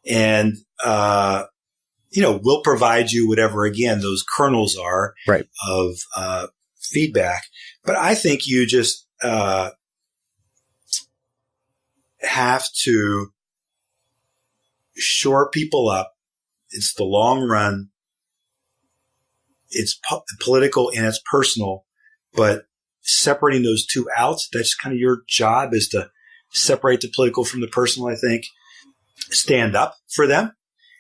And we'll provide you whatever again those kernels are of feedback. But I think you just have to shore people up. It's the long run. It's political and it's personal, but separating those two out, that's kind of your job is to separate the political from the personal, I think. Stand up for them.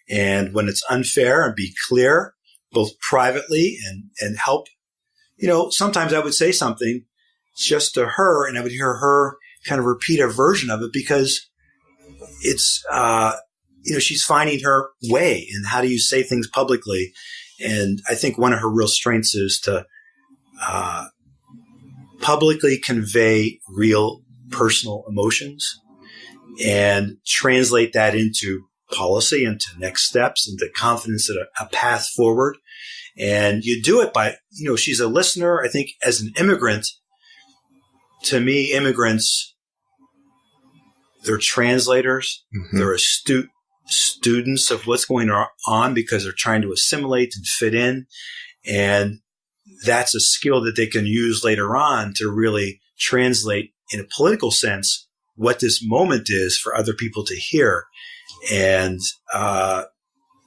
And when it's unfair and be clear, both privately and help. Sometimes I would say something just to her and I would hear her kind of repeat a version of it because it's, she's finding her way and how do you say things publicly. And I think one of her real strengths is to publicly convey real personal emotions and translate that into policy, into next steps, into confidence in a path forward. And you do it by, she's a listener. I think as an immigrant, to me, immigrants, they're translators. Mm-hmm. They're astute students of what's going on because they're trying to assimilate and fit in. And that's a skill that they can use later on to really translate in a political sense what this moment is for other people to hear. And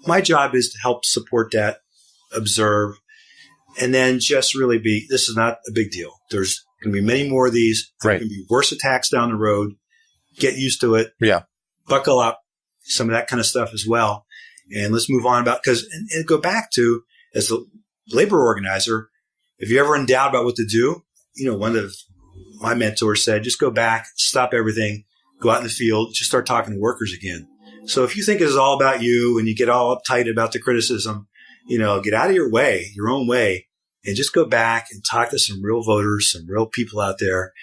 my job is to help support that, observe, and then just really this is not a big deal. There's going to be many more of these. There can be worse attacks down the road. Get used to it. Yeah. Buckle up. Some of that kind of stuff as well. And let's move on and go back to, as a labor organizer, if you're ever in doubt about what to do, one of my mentors said, just go back, stop everything, go out in the field, just start talking to workers again. So if you think it's all about you and you get all uptight about the criticism, get out of your way, your own way, and just go back and talk to some real voters, some real people out there,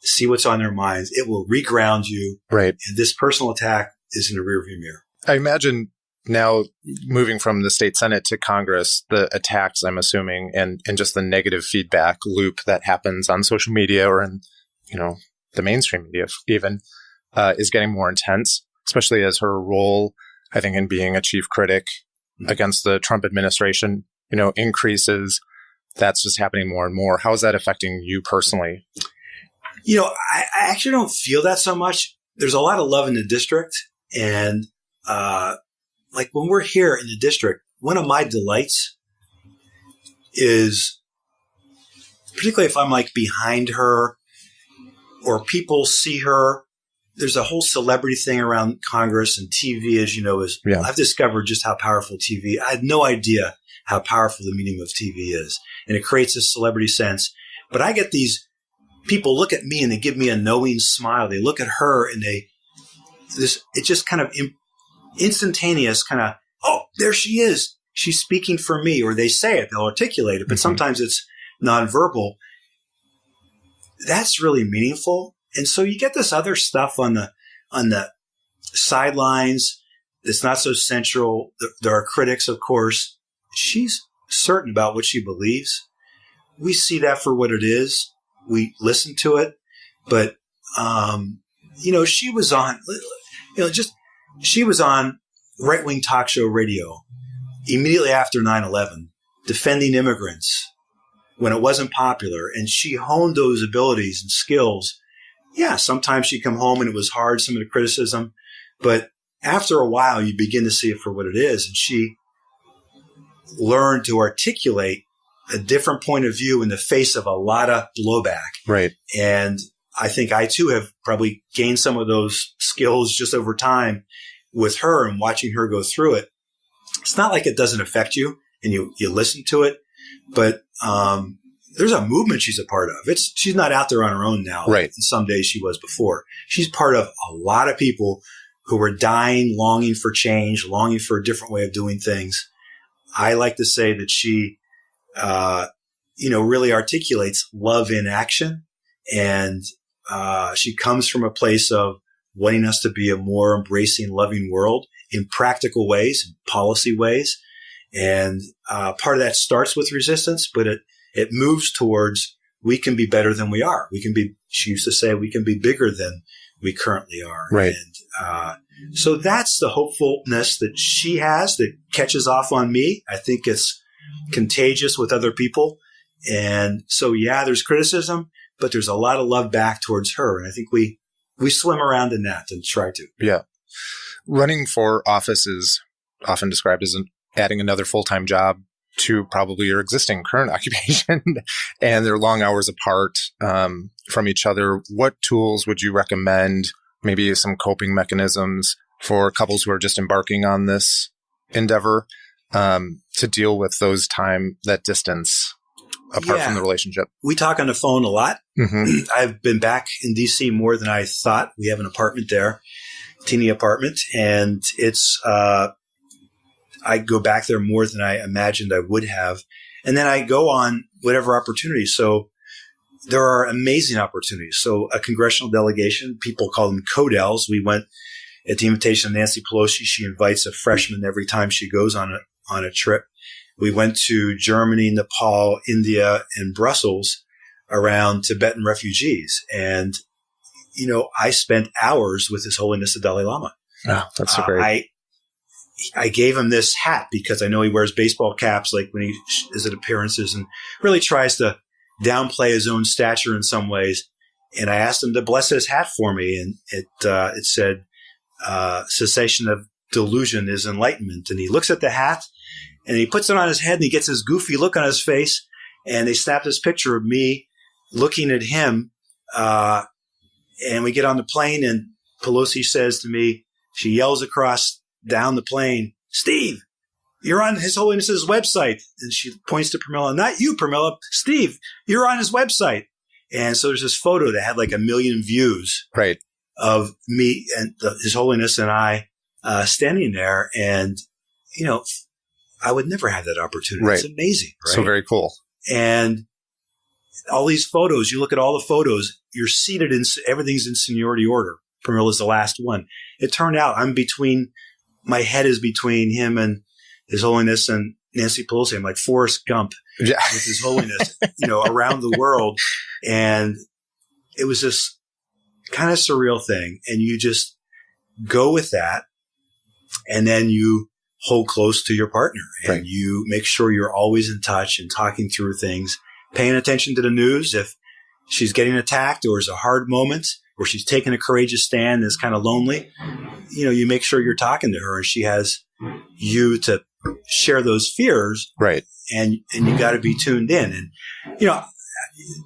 see what's on their minds. It will reground you. Right. And this personal attack is in the rearview mirror. I imagine now moving from the state Senate to Congress, the attacks, I'm assuming, and just the negative feedback loop that happens on social media or in, the mainstream media even, is getting more intense, especially as her role, I think, in being a chief critic against the Trump administration, increases. That's just happening more and more. How is that affecting you personally? I actually don't feel that so much. There's a lot of love in the district. And when we're here in the district, one of my delights is, particularly if I'm behind her or people see her, there's a whole celebrity thing around Congress and TV, as you know, I've discovered just how powerful TV. I had no idea how powerful the medium of TV is. And it creates this celebrity sense. But I get these people look at me and they give me a knowing smile. They look at her and it's just kind of instantaneous kind of, oh, there she is. She's speaking for me. Or they say it, they'll articulate it, but sometimes it's nonverbal. That's really meaningful. And so you get this other stuff on the sidelines. It's not so central. There are critics, of course. She's certain about what she believes. We see that for what it is. We listen to it. But, she was on, she was on right-wing talk show radio immediately after 9/11, defending immigrants when it wasn't popular. And she honed those abilities and skills. Yeah, sometimes she'd come home and it was hard, some of the criticism. But after a while, you begin to see it for what it is. And she learned to articulate a different point of view in the face of a lot of blowback. Right. And I think I, too, have probably gained some of those skills just over time with her and watching her go through it. It's not like it doesn't affect you and you listen to it, but there's a movement she's a part of. She's not out there on her own now. Right. Some days she was before. She's part of a lot of people who were dying, longing for change, longing for a different way of doing things. I like to say that she, really articulates love in action. And she comes from a place of wanting us to be a more embracing, loving world in practical ways, in policy ways. And part of that starts with resistance, but it moves towards we can be better than we are. She used to say, we can be bigger than we currently are. Right. And so that's the hopefulness that she has that catches off on me. I think it's contagious with other people. And so, yeah, there's criticism, but there's a lot of love back towards her. And I think we swim around in that and try to. Yeah. Running for office is often described as adding another full-time job to probably your existing current occupation, and they're long hours apart from each other. What tools would you recommend, maybe some coping mechanisms for couples who are just embarking on this endeavor to deal with that distance apart from the relationship? We talk on the phone a lot. Mm-hmm. I've been back in DC more than I thought. We have an apartment there, teeny apartment, and it's I go back there more than I imagined I would have. And then I go on whatever opportunity. So there are amazing opportunities. So a congressional delegation, people call them CODELs. We went at the invitation of Nancy Pelosi. She invites a freshman every time she goes on a trip. We went to Germany, Nepal, India, and Brussels around Tibetan refugees. And, I spent hours with His Holiness the Dalai Lama. Oh, that's so great. I gave him this hat because I know he wears baseball caps like when he is at appearances and really tries to downplay his own stature in some ways. And I asked him to bless his hat for me. And it said, cessation of delusion is enlightenment. And he looks at the hat and he puts it on his head and he gets this goofy look on his face. And they snapped this picture of me looking at him. And we get on the plane and Pelosi says to me, she yells down the plane, Steve, you're on His Holiness's website. And she points to Pramila, not you, Pramila, Steve, you're on his website. And so there's this photo that had like 1 million views right. of me and His Holiness and I standing there. And, I would never have that opportunity. Right. It's amazing. Right? So very cool. And all these photos, you look at all the photos, you're seated everything's in seniority order. Pramila's the last one. It turned out my head is between him and His Holiness and Nancy Pelosi. I'm like Forrest Gump with His Holiness, around the world. And it was this kind of surreal thing. And you just go with that. And then you hold close to your partner and you make sure you're always in touch and talking through things, paying attention to the news. If she's getting attacked or is a hard moment, or she's taking a courageous stand and is kind of lonely, you make sure you're talking to her and she has you to share those fears. Right. And you got to be tuned in. And,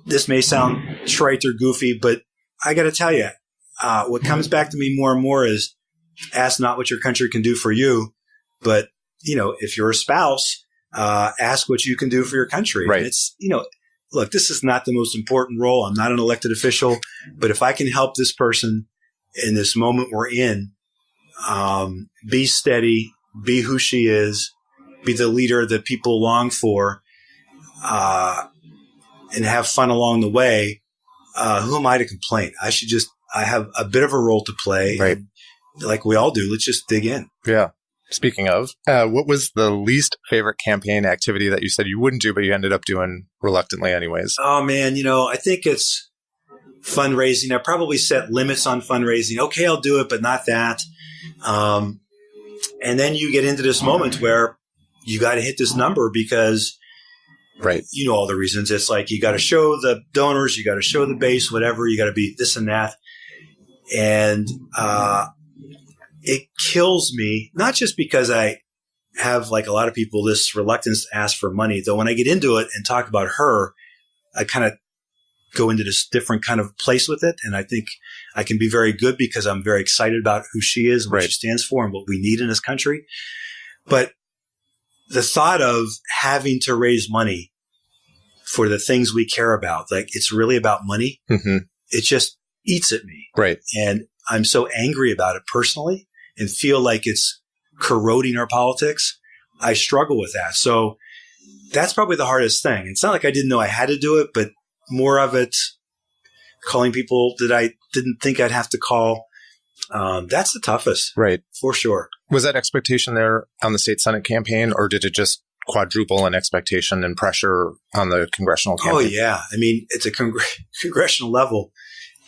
this may sound trite or goofy, but I got to tell you, what comes back to me more and more is ask not what your country can do for you, but, if you're a spouse, ask what you can do for your country. Right. And it's, look, this is not the most important role. I'm not an elected official, but if I can help this person in this moment we're in, be steady, be who she is, be the leader that people long for, and have fun along the way, who am I to complain? I have a bit of a role to play. Right. Like we all do. Let's just dig in. Yeah. Speaking of, what was the least favorite campaign activity that you said you wouldn't do, but you ended up doing reluctantly anyways? Oh, man. I think it's fundraising. I probably set limits on fundraising. Okay, I'll do it, but not that. And then you get into this moment where you got to hit this number because right. You know all the reasons. It's like you got to show the donors, you got to show the base, whatever. You got to be this and that. And it kills me, not just because I have, like a lot of people, this reluctance to ask for money, though when I get into it and talk about her, I kind of go into this different kind of place with it. And I think I can be very good because I'm very excited about who she is, and what she stands for, and what we need in this country. But the thought of having to raise money for the things we care about, like it's really about money, it just eats at me. Right. And I'm so angry about it personally and feel like it's corroding our politics. I struggle with that. So that's probably the hardest thing. It's not like I didn't know I had to do it, but more of it, calling people that I didn't think I'd have to call. That's the toughest. Right. For sure. Was that expectation there on the state Senate campaign, or did it just quadruple in expectation and pressure on the congressional campaign? Oh, yeah. I mean, it's a congressional level.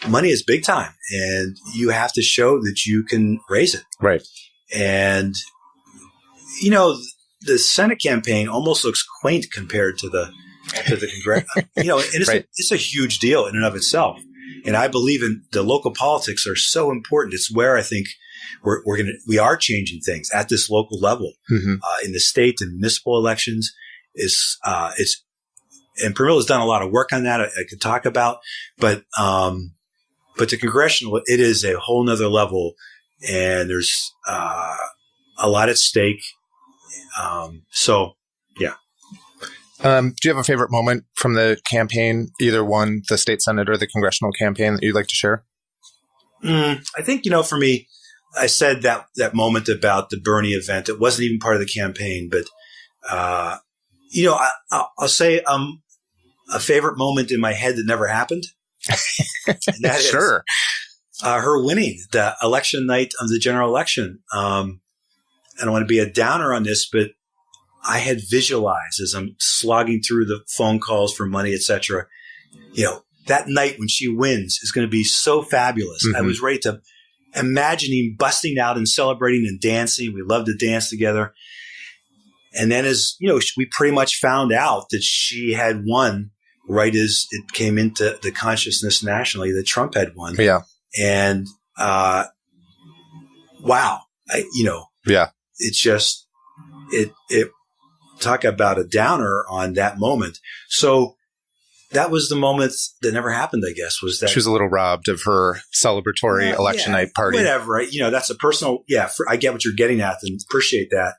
Money is big time, and you have to show that you can raise it. Right. And, the Senate campaign almost looks quaint compared to the Congress. And it's a huge deal in and of itself. And I believe in the local politics are so important. It's where I think we are changing things at this local level, in the state and municipal elections. And Pramila's done a lot of work on that. I could talk about, but the congressional, it is a whole nother level, and there's a lot at stake. Do you have a favorite moment from the campaign, either one, the state Senate or the congressional campaign, that you'd like to share? I think, for me, I said that moment about the Bernie event. It wasn't even part of the campaign, but, I'll say a favorite moment in my head that never happened. And that sure. is her winning the election night of the general election. I don't want to be a downer on this, but I had visualized as I'm slogging through the phone calls for money, et cetera, that night when she wins is going to be so fabulous. I was ready to imagining busting out and celebrating and dancing. We love to dance together. And then we pretty much found out that she had won right as it came into the consciousness nationally that Trump had won. Yeah. And, wow. Yeah. It's just, it talk about a downer on that moment. So that was the moment that never happened, I guess, was that she was a little robbed of her celebratory election night party. Whatever. Right? That's a personal, I get what you're getting at and appreciate that.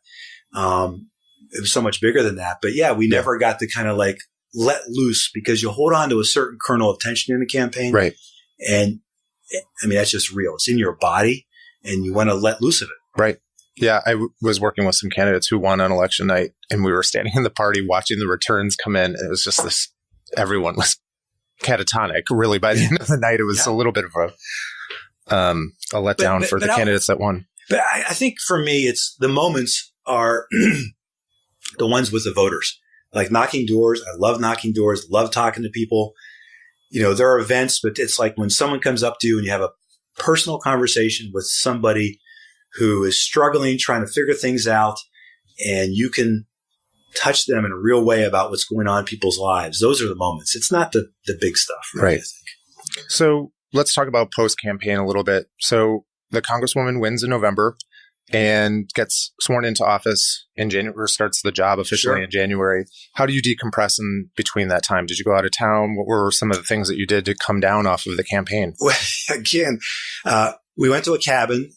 It was so much bigger than that, but we never got to kind of like let loose, because you hold on to a certain kernel of tension in the campaign. Right. And I mean, that's just real. It's in your body and you want to let loose of it. Right. Yeah. I was working with some candidates who won on election night, and we were standing in the party watching the returns come in. And it was just everyone was catatonic. Really, by the end of the night, it was a little bit of a letdown for the candidates that won. But I think for me, it's the moments are the ones with the voters, like knocking doors. I love knocking doors, love talking to people. There are events, but it's like when someone comes up to you and you have a personal conversation with somebody who is struggling, trying to figure things out, and you can touch them in a real way about what's going on in people's lives. Those are the moments. It's not the big stuff. Really, right. I think. So let's talk about post-campaign a little bit. So the Congresswoman wins in November and gets sworn into office in January, or starts the job officially in January. How do you decompress in between that time? Did you go out of town? What were some of the things that you did to come down off of the campaign? Well, again, we went to a cabin.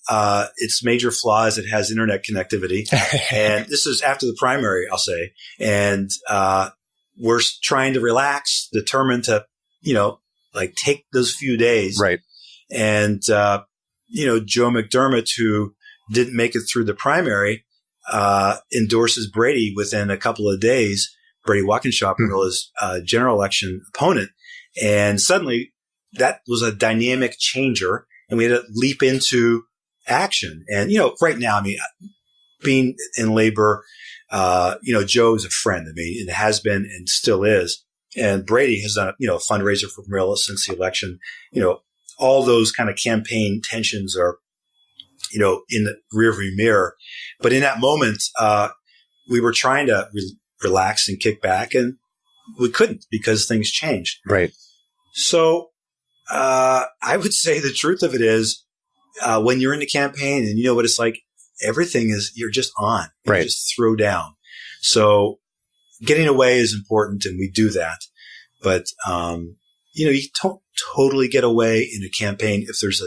Its major flaw is it has internet connectivity. And this is after the primary, I'll say. And we're trying to relax, determined to, take those few days. Right. And, Joe McDermott, who didn't make it through the primary, endorses Brady within a couple of days. Brady Walkinshaw, Pramila's general election opponent. And suddenly that was a dynamic changer, and we had to leap into action. And, right now, I mean, being in labor, Joe is a friend. I mean, it has been and still is. And Brady has done, a fundraiser for Pramila since the election. All those kind of campaign tensions are, in the rearview mirror. But in that moment, we were trying to relax and kick back, and we couldn't because things changed. Right. So I would say the truth of it is when you're in the campaign and you know what it's like, everything is, you're just on. You just throw down. So getting away is important, and we do that. But, you don't totally get away in a campaign if there's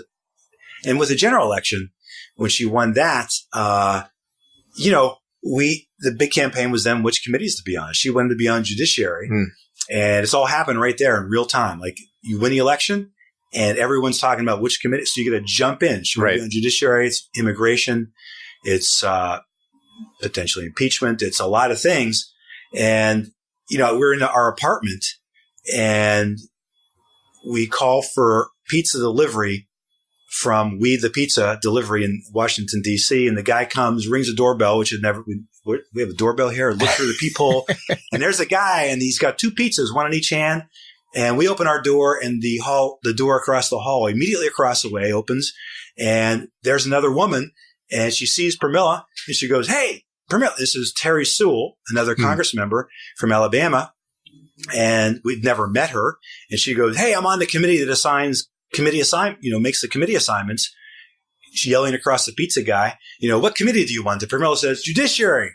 and with the general election, when she won that, the big campaign was then which committees to be on. She wanted to be on judiciary, and it's all happened right there in real time. Like, you win the election and everyone's talking about which committee. So you got to jump in. She wanted to be on judiciary. It's immigration. It's, potentially impeachment. It's a lot of things. And, we're in our apartment and we call for pizza delivery from We the Pizza Delivery in Washington, D.C. And the guy comes, rings a doorbell, which had never, we have a doorbell here. Look through the peephole. And there's a guy, and he's got 2 pizzas, one in each hand. And we open our door, and the door across the hall, immediately across the way, opens. And there's another woman, and she sees Pramila, and she goes, "Hey, Pramila." This is Terry Sewell, another Congress member from Alabama. And we'd never met her. And she goes, "Hey, I'm on the committee that makes the committee assignments." She's yelling across the pizza guy, "What committee do you want?" And Pramila says, "Judiciary.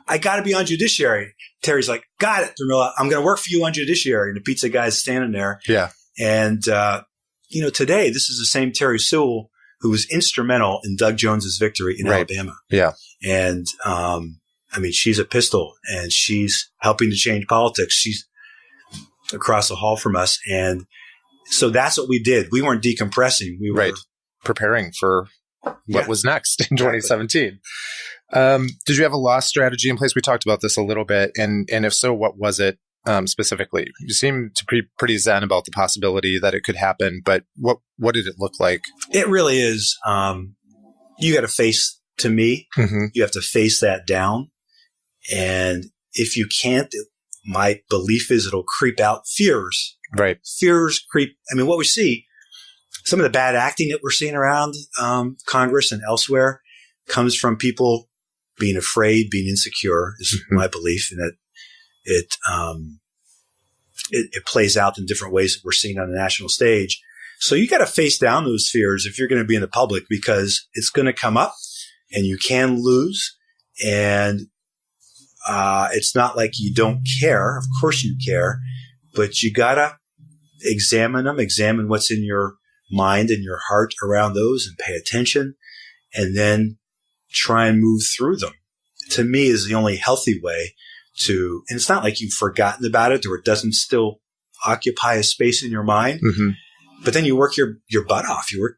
I got to be on judiciary." Terry's like, "Got it, Pramila. I'm going to work for you on judiciary." And the pizza guy's standing there. Yeah. And, today, this is the same Terry Sewell who was instrumental in Doug Jones's victory in Alabama. Yeah. And, she's a pistol, and she's helping to change politics. She's across the hall from us. And so that's what we did. We weren't decompressing. We were preparing for what was next in 2017. Did you have a loss strategy in place? We talked about this a little bit. And if so, what was it specifically? You seem to be pretty zen about the possibility that it could happen, but what did it look like? It really is. You got to face, to me, you have to face that down. And if you can't, my belief is it'll creep out. Fears creep. What we see, some of the bad acting that we're seeing around Congress and elsewhere comes from people being afraid, being insecure, is my belief. And that it plays out in different ways that we're seeing on the national stage. So you got to face down those fears if you're going to be in the public, because it's going to come up and you can lose. And it's not like you don't care. Of course you care, but you got to examine them, examine what's in your mind and your heart around those, and pay attention, and then try and move through them. To me, is the only healthy way to, and it's not like you've forgotten about it or it doesn't still occupy a space in your mind, but then you work your butt off. You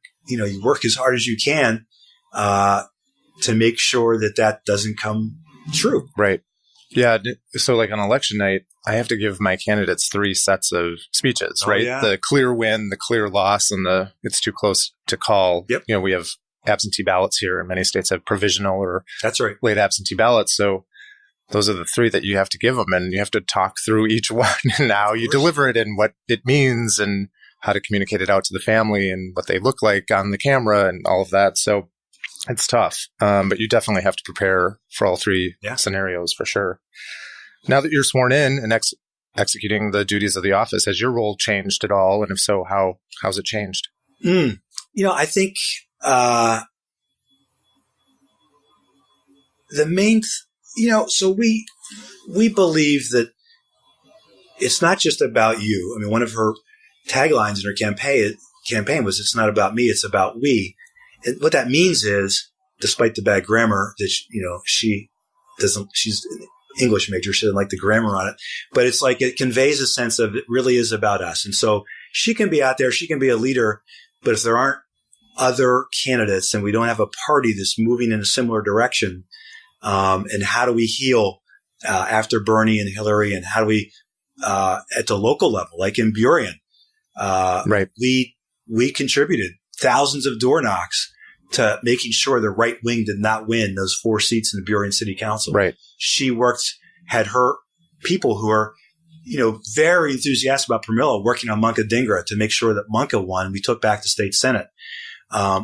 work as hard as you can to make sure that doesn't come true. Right. Yeah. So like on election night, I have to give my candidates 3 sets of speeches, right? Yeah. The clear win, the clear loss, and it's too close to call. Yep. We have absentee ballots here, and many states have provisional or late absentee ballots. So those are the 3 that you have to give them, and you have to talk through each one and how you deliver it and what it means and how to communicate it out to the family and what they look like on the camera and all of that. So it's tough, but you definitely have to prepare for all 3 scenarios for sure. Now that you're sworn in and executing the duties of the office, has your role changed at all? And if so, how's it changed? I think the main, so we believe that it's not just about you. One of her taglines in her campaign was, "It's not about me, it's about we." And what that means is, despite the bad grammar that she doesn't, she's an English major, she doesn't like the grammar on it, but it's like it conveys a sense of it really is about us. And so she can be out there, she can be a leader, but if there aren't other candidates and we don't have a party that's moving in a similar direction, and how do we heal after Bernie and Hillary, and how do we at the local level, like in Burien, Right. We contributed thousands of door knocks to making sure the right wing did not win those 4 seats in the Burien City Council. Right. She had her people who are, very enthusiastic about Pramila working on Munka Dhingra to make sure that Munka won. We took back the state Senate.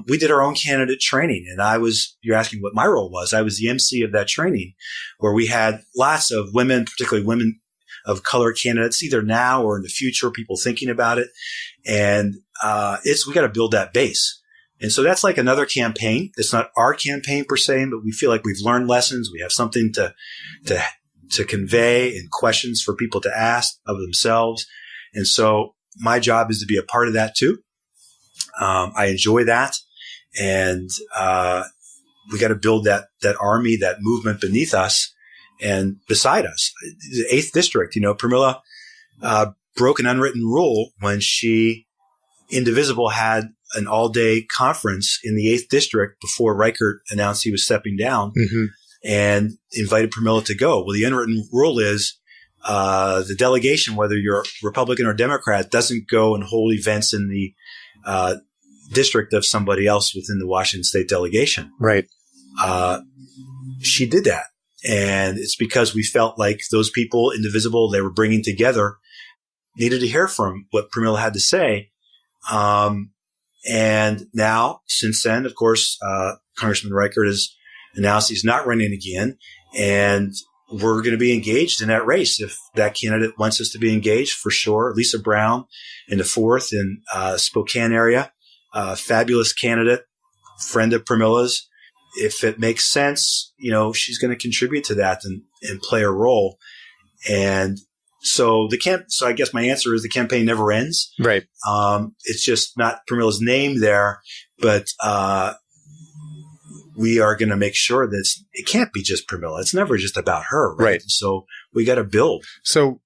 We did our own candidate training, and you're asking what my role was. I was the MC of that training, where we had lots of women, particularly women of color candidates, either now or in the future, people thinking about it. And we got to build that base. And so that's like another campaign. It's not our campaign per se, but we feel like we've learned lessons. We have something to convey and questions for people to ask of themselves. And so my job is to be a part of that too. I enjoy that. And we got to build that army, that movement beneath us and beside us. The 8th district, Pramila broke an unwritten rule when she, Indivisible, had an all-day conference in the 8th district before Reichert announced he was stepping down, and invited Pramila to go. Well, the unwritten rule is the delegation, whether you're Republican or Democrat, doesn't go and hold events in the district of somebody else within the Washington State delegation. Right. She did that. And it's because we felt like those people, Indivisible, they were bringing together, needed to hear from what Pramila had to say. And now, since then, of course, Congressman Reichert has announced he's not running again. And we're going to be engaged in that race. If that candidate wants us to be engaged, for sure. Lisa Brown in the 4th in Spokane area, fabulous candidate, friend of Pramila's. If it makes sense, she's going to contribute to that and play a role. And so so I guess my answer is the campaign never ends. Right. It's just not Pramila's name there, but we are going to make sure that it can't be just Pramila. It's never just about her. Right. So we got to build. So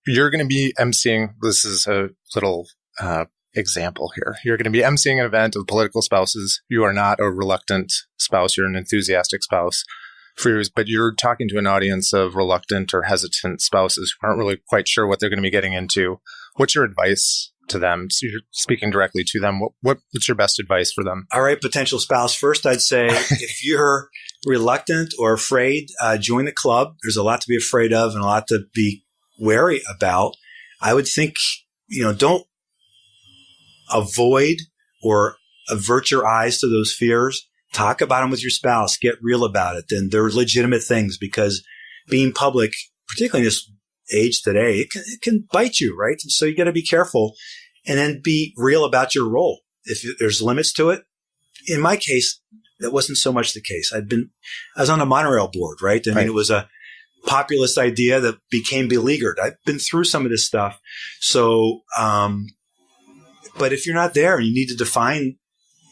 you're going to be emceeing. This is a little example here. You're going to be emceeing an event of political spouses. You are not a reluctant spouse. You're an enthusiastic spouse. But you're talking to an audience of reluctant or hesitant spouses who aren't really quite sure what they're going to be getting into. What's your advice to them? So you're speaking directly to them. What's your best advice for them? All right, potential spouse. First, I'd say if you're reluctant or afraid, join the club. There's a lot to be afraid of and a lot to be wary about. I would think, don't avoid or avert your eyes to those fears. Talk about them with your spouse. Get real about it. And they're legitimate things, because being public, particularly in this age today, it can bite you, right? And so you got to be careful and then be real about your role. If there's limits to it. In my case, that wasn't so much the case. I was on a monorail board, right? I mean, it was a populist idea that became beleaguered. I've been through some of this stuff. So, but if you're not there and you need to define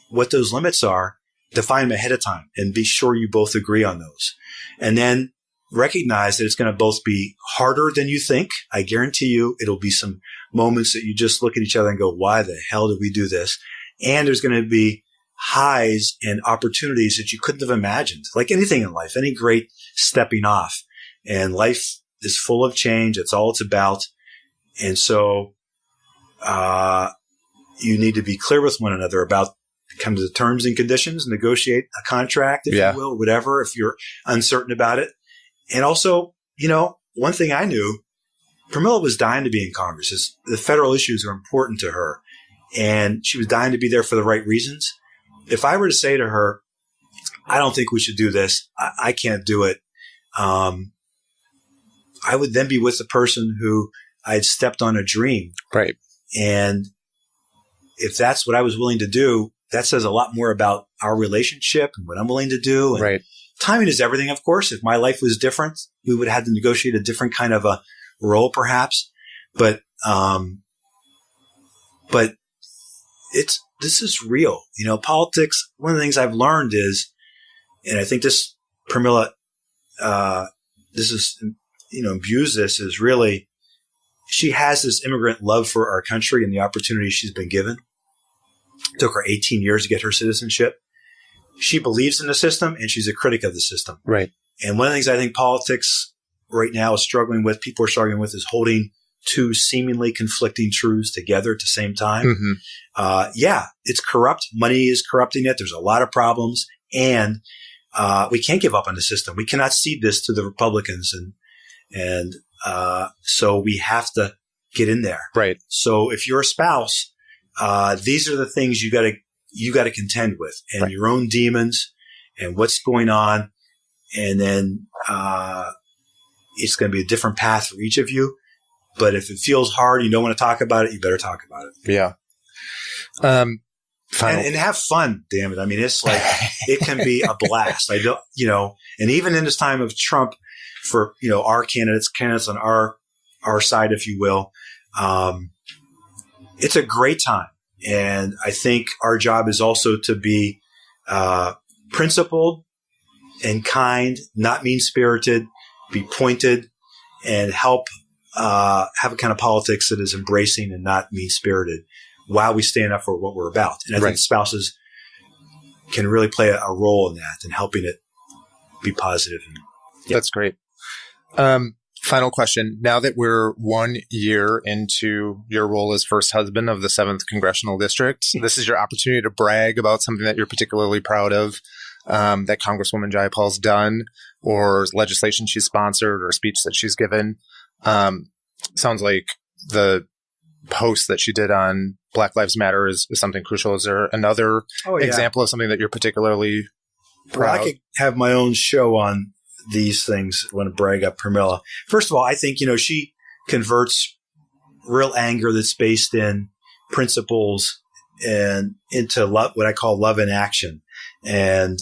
what those limits are, define them ahead of time and be sure you both agree on those. And then recognize that it's going to both be harder than you think. I guarantee you it'll be some moments that you just look at each other and go, why the hell did we do this? And there's going to be highs and opportunities that you couldn't have imagined. Like anything in life, any great stepping off. And life is full of change. That's all it's about. And so you need to be clear with one another about come to the terms and conditions, negotiate a contract, if you will, whatever, if you're uncertain about it. And also, one thing I knew, Pramila was dying to be in Congress. The federal issues are important to her, and she was dying to be there for the right reasons. If I were to say to her, I don't think we should do this, I can't do it, I would then be with the person who I had stepped on a dream. Right. And if that's what I was willing to do, that says a lot more about our relationship and what I'm willing to do. And right. Timing is everything, of course. If my life was different, we would have had to negotiate a different kind of a role, perhaps. But this is real. Politics, one of the things I've learned is, and I think this, Pramila, imbues this, is really, she has this immigrant love for our country and the opportunity she's been given. It took her 18 years to get her citizenship. She believes in the system and she's a critic of the system. Right. And one of the things I think politics right now is people are struggling with is holding two seemingly conflicting truths together at the same time. Mm-hmm. It's corrupt. Money is corrupting it. There's a lot of problems, and we can't give up on the system. We cannot cede this to the Republicans, and so we have to get in there. Right. So if you're a spouse, these are the things you got to contend with, and your own demons, and what's going on, and then it's going to be a different path for each of you. But if it feels hard, you don't want to talk about it, you better talk about it. Yeah. And have fun, damn it. I mean, it's like, it can be a blast. And even in this time of Trump, for, our candidates on our side, if you will, it's a great time. And I think our job is also to be principled and kind, not mean-spirited, be pointed, and help have a kind of politics that is embracing and not mean-spirited while we stand up for what we're about. And I think spouses can really play a role in that and helping it be positive. That's great. Final question. Now that we're 1 year into your role as first husband of the 7th Congressional District, this is your opportunity to brag about something that you're particularly proud of, that Congresswoman Jayapal's done, or legislation she's sponsored, or a speech that she's given. Sounds like the post that she did on Black Lives Matter is something crucial. Is there another example of something that you're particularly proud of? I could have my own show on these things. I want to brag up Pramila. First of all, I think, she converts real anger that's based in principles and into love, what I call love in action. And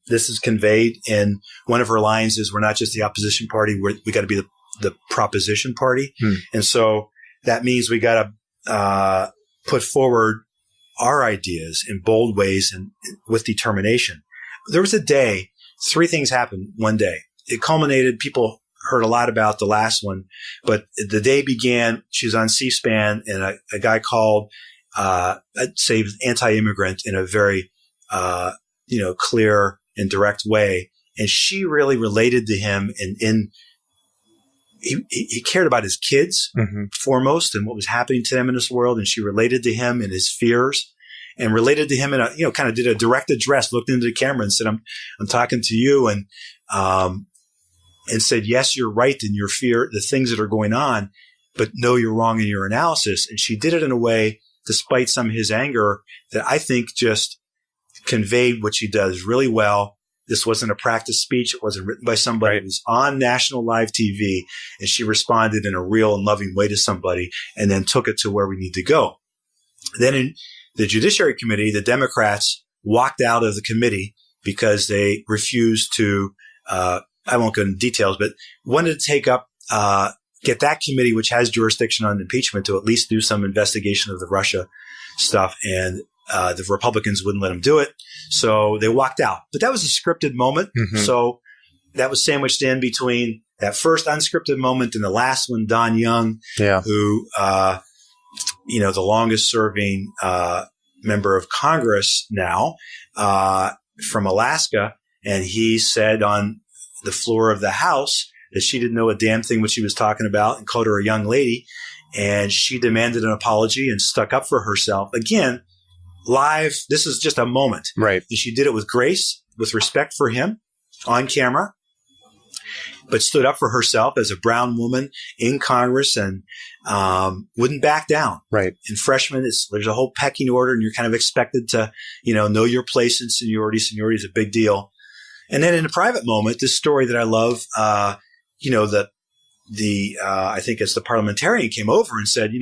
this is conveyed in one of her lines is, we're not just the opposition party, we got to be the proposition party. And so that means we got to put forward our ideas in bold ways and with determination. There was a day, 3 things happened one day. It culminated, people heard a lot about the last one, but the day began, she was on C-SPAN, and a guy called, I'd say anti-immigrant in a very, clear and direct way. And she really related to him, and he cared about his kids foremost and what was happening to them in this world. And she related to him and his fears, and related to him in a, kind of did a direct address, looked into the camera and said, I'm talking to you. And said, yes, you're right in your fear, the things that are going on, but no, you're wrong in your analysis. And she did it in a way, despite some of his anger, that I think just conveyed what she does really well. This wasn't a practice speech. It wasn't written by somebody. It was on national live TV, and she responded in a real and loving way to somebody, and then took it to where we need to go. Then in the Judiciary Committee, the Democrats walked out of the committee because they refused to, I won't go into details, but wanted to take up, get that committee, which has jurisdiction on impeachment, to at least do some investigation of the Russia stuff. And the Republicans wouldn't let them do it. So they walked out. But that was a scripted moment. So that was sandwiched in between that first unscripted moment and the last one, Don Young, who, the longest serving member of Congress now, from Alaska. And he said on the floor of the House that she didn't know a damn thing what she was talking about, and called her a young lady. And she demanded an apology and stuck up for herself. Again, live, this is just a moment. Right. And she did it with grace, with respect for him on camera, but stood up for herself as a brown woman in Congress, and wouldn't back down. Right. In freshmen, there's a whole pecking order, and you're kind of expected to, know your place in seniority. Seniority is a big deal. And then in a private moment, this story that I love, I think it's the parliamentarian came over and said,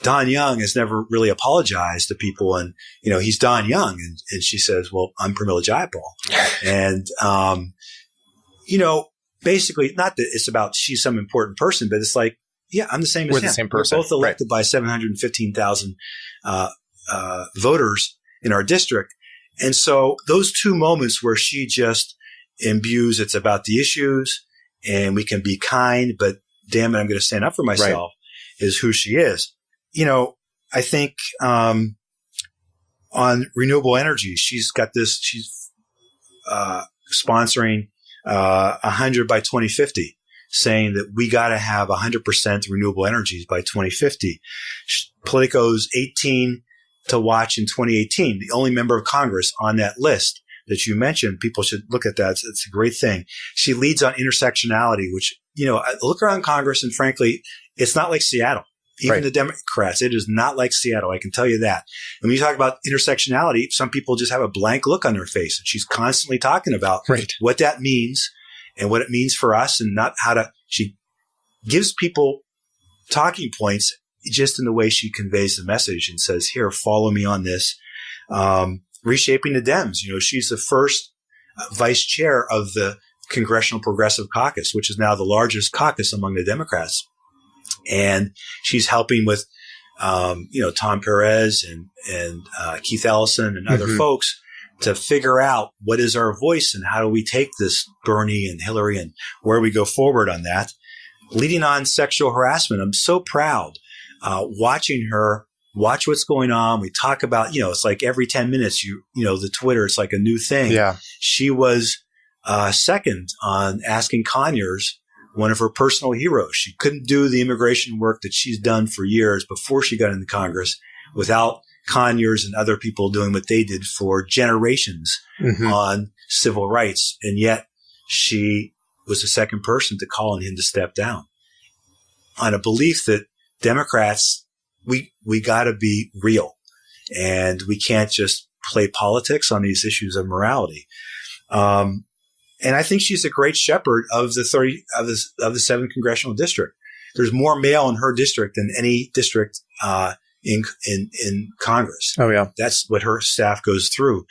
Don Young has never really apologized to people, and, he's Don Young. And she says, well, I'm Pramila Jayapal. And, basically, not that it's about she's some important person, but it's like, yeah, I'm the same as him. We're the same person. We're both elected by 715,000 voters in our district. And so those two moments where she just imbues, it's about the issues, and we can be kind, but damn it, I'm going to stand up for myself, is who she is. I think on renewable energy, she's got this, she's sponsoring 100 by 2050. saying that we got to have 100% renewable energies by 2050. Politico's 18 to watch in 2018, the only member of Congress on that list that you mentioned. People should look at that. It's a great thing. She leads on intersectionality, which, I look around Congress and frankly, it's not like Seattle. Even the Democrats, it is not like Seattle. I can tell you that. And when you talk about intersectionality, some people just have a blank look on their face. And she's constantly talking about what that means and what it means for us and not how to. She gives people talking points just in the way she conveys the message and says, here, follow me on this. Reshaping the Dems. She's the first vice chair of the Congressional Progressive Caucus, which is now the largest caucus among the Democrats. And she's helping with, Tom Perez and Keith Ellison and other folks to figure out what is our voice and how do we take this Bernie and Hillary and where we go forward on that. Leading on sexual harassment. I'm so proud, watching her watch what's going on. We talk about, it's like every 10 minutes, the Twitter, it's like a new thing. Yeah. She was, second on asking Conyers, one of her personal heroes. She couldn't do the immigration work that she's done for years before she got into Congress without Conyers and other people doing what they did for generations on civil rights. And yet she was the second person to call on him to step down on a belief that Democrats, we got to be real and we can't just play politics on these issues of morality. And I think she's a great shepherd of the 7th Congressional District. There's more male in her district than any district in Congress. Oh yeah, that's what her staff goes through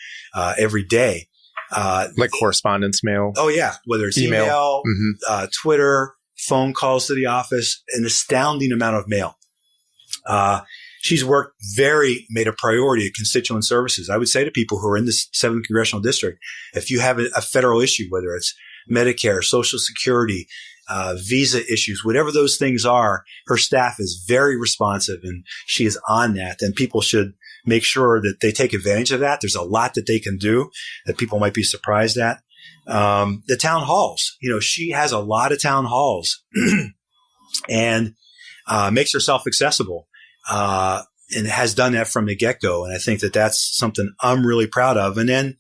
every day. Like correspondence mail. Oh yeah, whether it's email, Twitter, phone calls to the office, an astounding amount of mail. She's made a priority of constituent services. I would say to people who are in the 7th Congressional District, if you have a federal issue, whether it's Medicare, Social Security, visa issues, whatever those things are, her staff is very responsive and she is on that. And people should make sure that they take advantage of that. There's a lot that they can do that people might be surprised at. The town halls, she has a lot of town halls and makes herself accessible. And has done that from the get-go. And I think that that's something I'm really proud of. And then,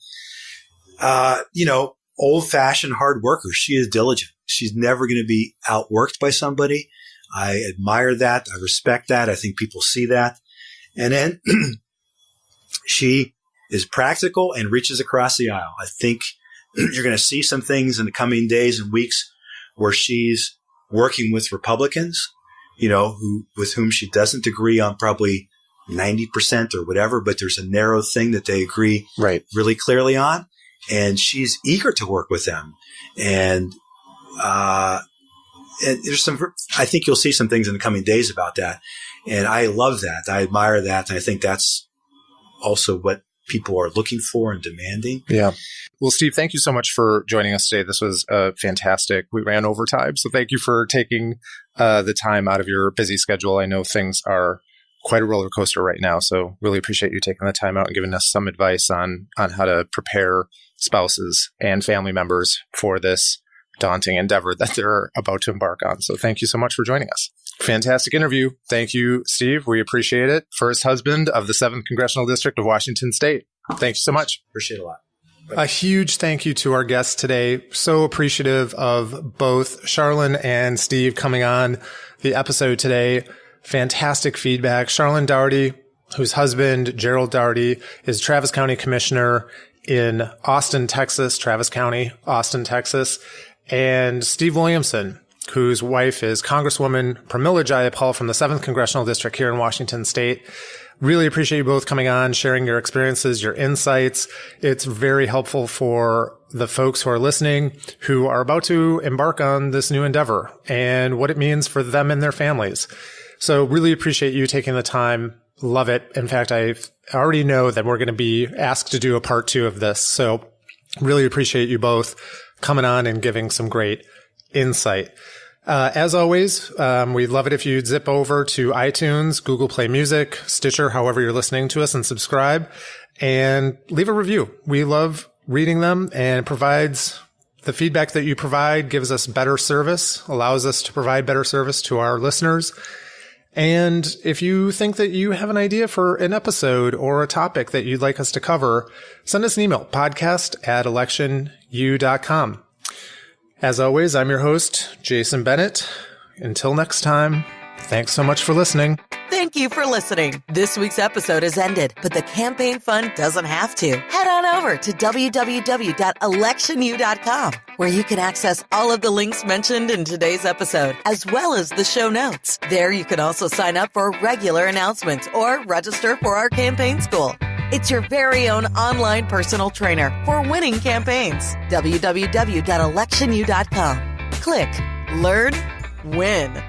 old-fashioned hard worker. She is diligent. She's never going to be outworked by somebody. I admire that. I respect that. I think people see that. And then she is practical and reaches across the aisle. I think you're going to see some things in the coming days and weeks where she's working with Republicans, with whom she doesn't agree on probably 90% or whatever, but there's a narrow thing that they agree really clearly on. And she's eager to work with them. And there's I think you'll see some things in the coming days about that. And I love that. I admire that. And I think that's also what people are looking for and demanding. Yeah. Well, Steve, thank you so much for joining us today. This was fantastic. We ran overtime, so thank you for taking the time out of your busy schedule. I know things are quite a roller coaster right now, so really appreciate you taking the time out and giving us some advice on how to prepare spouses and family members for this daunting endeavor that they're about to embark on. So thank you so much for joining us. Fantastic interview. Thank you, Steve. We appreciate it. First husband of the 7th Congressional District of Washington State. Thank you so much. Appreciate it a lot. A huge thank you to our guests today. So appreciative of both Charlyn and Steve coming on the episode today. Fantastic feedback. Charlyn Daugherty, whose husband, Gerald Daugherty, is Travis County Commissioner in Austin, Texas, Travis County, Austin, Texas, and Steve Williamson, whose wife is Congresswoman Pramila Jayapal from the 7th Congressional District here in Washington State. Really appreciate you both coming on, sharing your experiences, your insights. It's very helpful for the folks who are listening, who are about to embark on this new endeavor and what it means for them and their families. So really appreciate you taking the time. Love it. In fact, I already know that we're going to be asked to do a part 2 of this. So really appreciate you both coming on and giving some great insight. As always, we'd love it if you'd zip over to iTunes, Google Play Music, Stitcher, however you're listening to us, and subscribe and leave a review. We love reading them, and it provides The feedback that you provide gives us better service, allows us to provide better service to our listeners. And if you think that you have an idea for an episode or a topic that you'd like us to cover, send us an email, podcast@electionu.com. As always, I'm your host, Jason Bennett. Until next time, thanks so much for listening. Thank you for listening. This week's episode has ended, but the campaign fun doesn't have to. Head on over to www.electionu.com, where you can access all of the links mentioned in today's episode, as well as the show notes. There you can also sign up for regular announcements or register for our campaign school. It's your very own online personal trainer for winning campaigns. www.electionu.com. Click, learn, win.